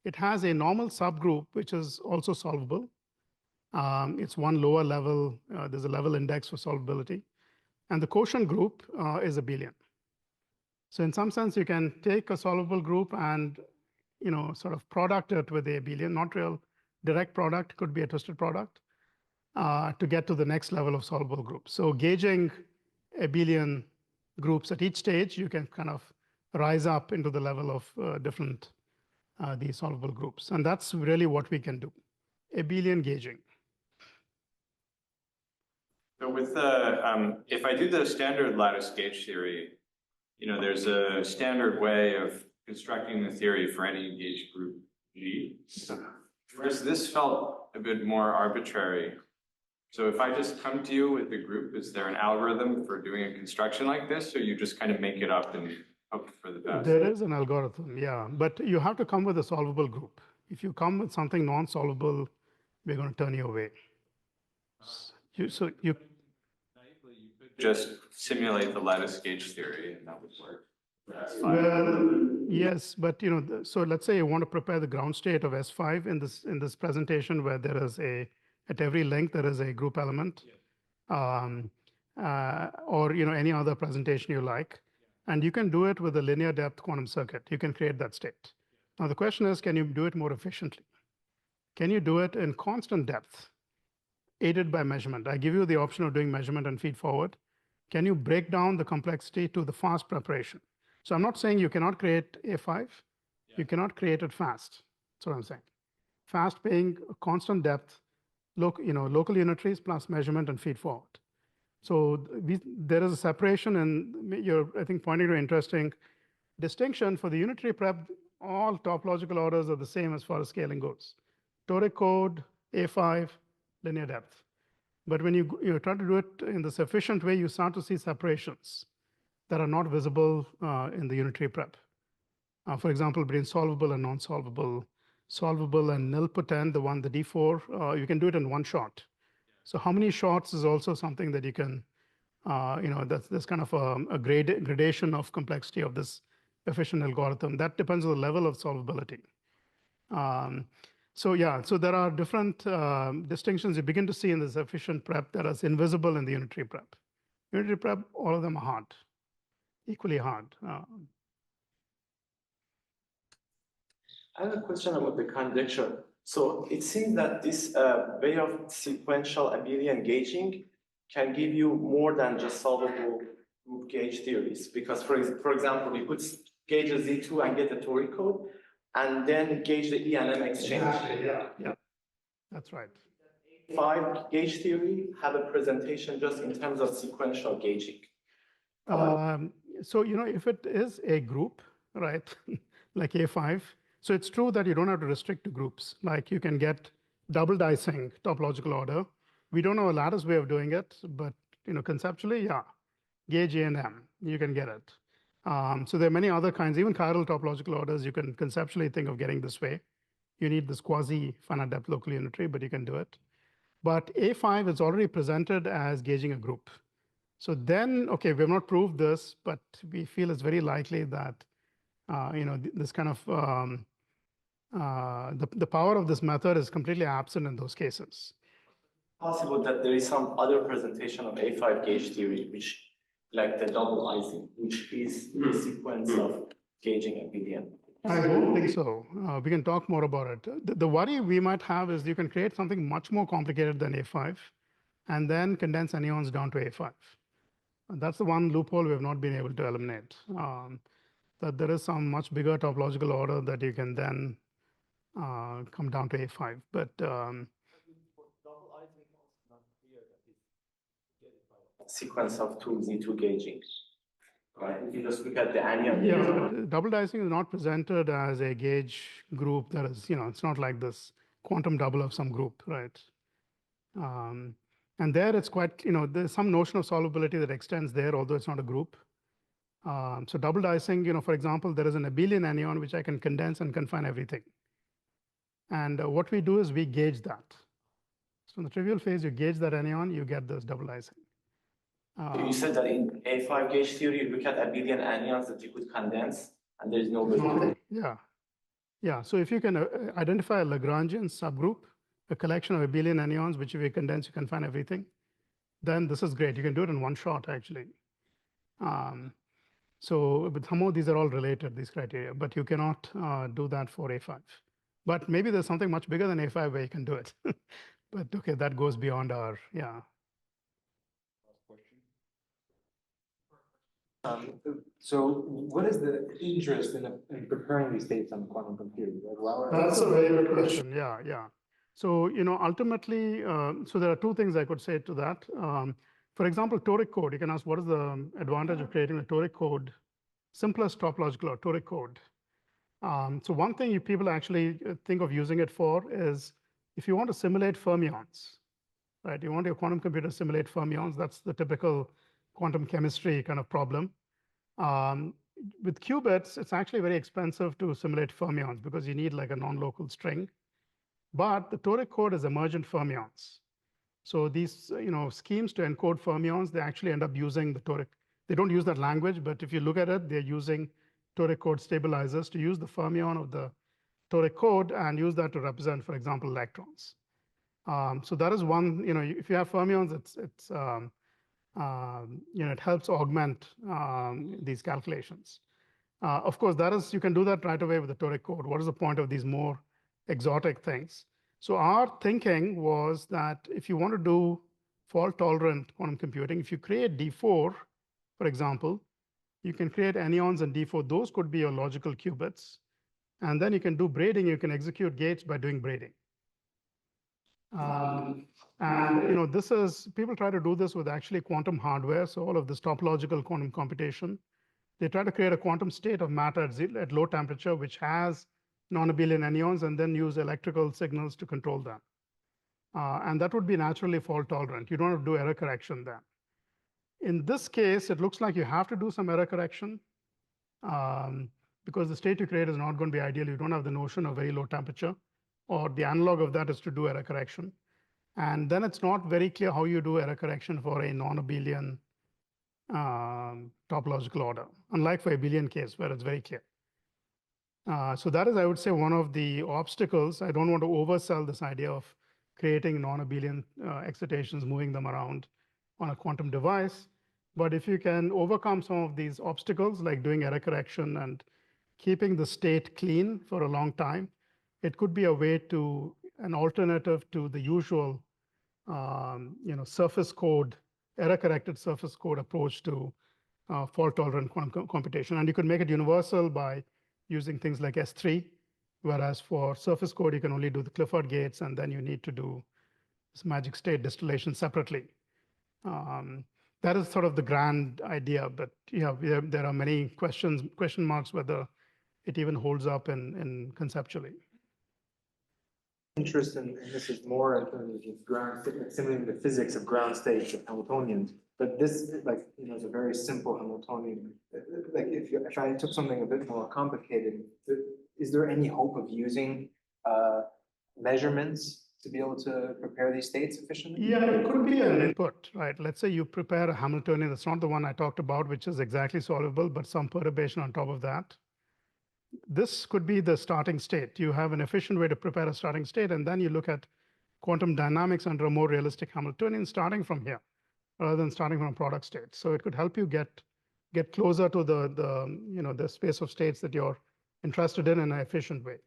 it has a normal subgroup, which is also solvable. It's one lower level. There's a level index for solvability. And the quotient group is abelian. So in some sense, you can take a solvable group and sort of product it with the abelian, not real direct product, could be a twisted product, to get to the next level of solvable groups. So gauging abelian groups at each stage, you can kind of rise up into the level of different these solvable groups. And that's really what we can do, abelian gauging. So with if I do the standard lattice gauge theory, there's a standard way of constructing the theory for any gauge group G. Whereas this felt a bit more arbitrary. So if I just come to you with the group, is there an algorithm for doing a construction like this, or you just kind of make it up and hope for the best? There is an algorithm, yeah, but you have to come with a solvable group. If you come with something non-solvable, we're going to turn you away. So you just simulate the lattice gauge theory, and that would work. Well, yes, but so let's say you want to prepare the ground state of S5 in this presentation where there is at every length there is a group element, or any other presentation you like, and you can do it with a linear depth quantum circuit. You can create that state. Now the question is, can you do it more efficiently? Can you do it in constant depth, aided by measurement? I give you the option of doing measurement and feed forward. Can you break down the complexity to the fast preparation? So I'm not saying you cannot create A5. You cannot create it fast. That's what I'm saying. Fast being a constant depth, local unitaries plus measurement and feed forward. So there is a separation, and you're, I think, pointing to an interesting distinction. For the unitary prep, all topological orders are the same as far as scaling goes. Toric code, A5, linear depth. But when you try to do it in the sufficient way, you start to see separations that are not visible in the unitary prep. For example, between solvable and non-solvable, solvable and nilpotent, the D4, you can do it in one shot. So how many shots is also something that you can, that's kind of a gradation of complexity of this efficient algorithm. That depends on the level of solvability. So there are different distinctions you begin to see in this efficient prep that is invisible in the unitary prep. Unitary prep, all of them are hard, equally hard. I have a question about the conjecture. So it seems that this way of sequential abelian gauging can give you more than just solvable group gauge theories. Because for example, you could gauge a Z2 and get a Toric code, and then gauge the E and M exchange. Exactly, yeah, that's right. 5 gauge theory have a presentation just in terms of sequential gauging. So if it is a group, right, like A5, so it's true that you don't have to restrict to groups. Like you can get double dicing topological order. We don't know a lattice way of doing it, but conceptually, yeah, gauge A and M, you can get it. So there are many other kinds, even chiral topological orders, you can conceptually think of getting this way. You need this quasi-finite depth local unitary, but you can do it. But A5 is already presented as gauging a group. So then, okay, we have not proved this, but we feel it's very likely that this kind of the power of this method is completely absent in those cases. Possible that there is some other presentation of A5 gauge theory, which like the double Ising, which is the sequence of gauging abelian. I don't think so. We can talk more about it. The worry we might have is you can create something much more complicated than A5 and then condense anyons down to A5. And that's the one loophole we have not been able to eliminate. That there is some much bigger topological order that you can then come down to A5. But sequence of 2 Z2 gauging. Right? If you just look at the anyon. Yeah, but double dicing is not presented as a gauge group that is, it's not like this quantum double of some group, right? And there it's quite, there's some notion of solvability that extends there, although it's not a group. So double dicing, for example, there is an abelian anyon which I can condense and confine everything. And what we do is we gauge that. So in the trivial phase, you gauge that anyon, you get this double Ising. You said that in A5 gauge theory, you look at abelian anyons that you could condense, and there is no way. Yeah. Yeah. So if you can identify a Lagrangian subgroup, a collection of abelian anyons, which if you condense, you can find everything, then this is great. You can do it in one shot, actually. So with Hamo, these are all related, these criteria, but you cannot do that for A5. But maybe there's something much bigger than A5 where you can do it. But okay, that goes beyond our, yeah. So what is the interest in preparing these states on quantum computing? Like, That's a very good question. Yeah, yeah. So, ultimately, so there are two things I could say to that. For example, Toric code, you can ask what is the advantage of creating a Toric code, simplest topological or Toric code. So one thing people actually think of using it for is if you want to simulate fermions, right? You want your quantum computer to simulate fermions. That's the typical quantum chemistry kind of problem. With qubits, it's actually very expensive to simulate fermions because you need like a non-local string. But the Toric code is emergent fermions. So these schemes to encode fermions, they actually end up using the Toric. They don't use that language, but if you look at it, they're using Toric code stabilizers to use the fermion of the Toric code and use that to represent, for example, electrons. So that is one, if you have fermions, it helps augment these calculations. Of course, you can do that right away with the Toric code. What is the point of these more exotic things? So our thinking was that if you want to do fault-tolerant quantum computing, if you create D4, for example, you can create anyons in D4. Those could be your logical qubits. And then you can do braiding. You can execute gates by doing braiding. And this is, people try to do this with actually quantum hardware. So all of this topological quantum computation, they try to create a quantum state of matter at low temperature, which has non-abelian anyons, and then use electrical signals to control them. And that would be naturally fault tolerant. You don't have to do error correction then. In this case, it looks like you have to do some error correction because the state you create is not going to be ideal. You don't have the notion of very low temperature, or the analog of that is to do error correction. And then it's not very clear how you do error correction for a non-abelian topological order, unlike for abelian case where it's very clear. So that is, I would say, one of the obstacles. I don't want to oversell this idea of creating non-abelian excitations, moving them around on a quantum device. But if you can overcome some of these obstacles, like doing error correction and keeping the state clean for a long time, it could be a way to, an alternative to the usual surface code, error-corrected surface code approach to fault-tolerant quantum computation. And you could make it universal by using things like S3, whereas for surface code, you can only do the Clifford gates, and then you need to do this magic state distillation separately. That is sort of the grand idea, but there are many question marks whether it even holds up in conceptually. interest in this is more in terms of ground, simulating the physics of ground states of Hamiltonians. But this, is a very simple Hamiltonian. Like if I took something a bit more complicated, is there any hope of using measurements to be able to prepare these states efficiently? Yeah, it could be an input, right? Let's say you prepare a Hamiltonian. That's not the one I talked about, which is exactly solvable, but some perturbation on top of that. This could be the starting state. You have an efficient way to prepare a starting state, and then you look at quantum dynamics under a more realistic Hamiltonian starting from here, rather than starting from a product state. So it could help you get closer to the space of states that you're interested in an efficient way.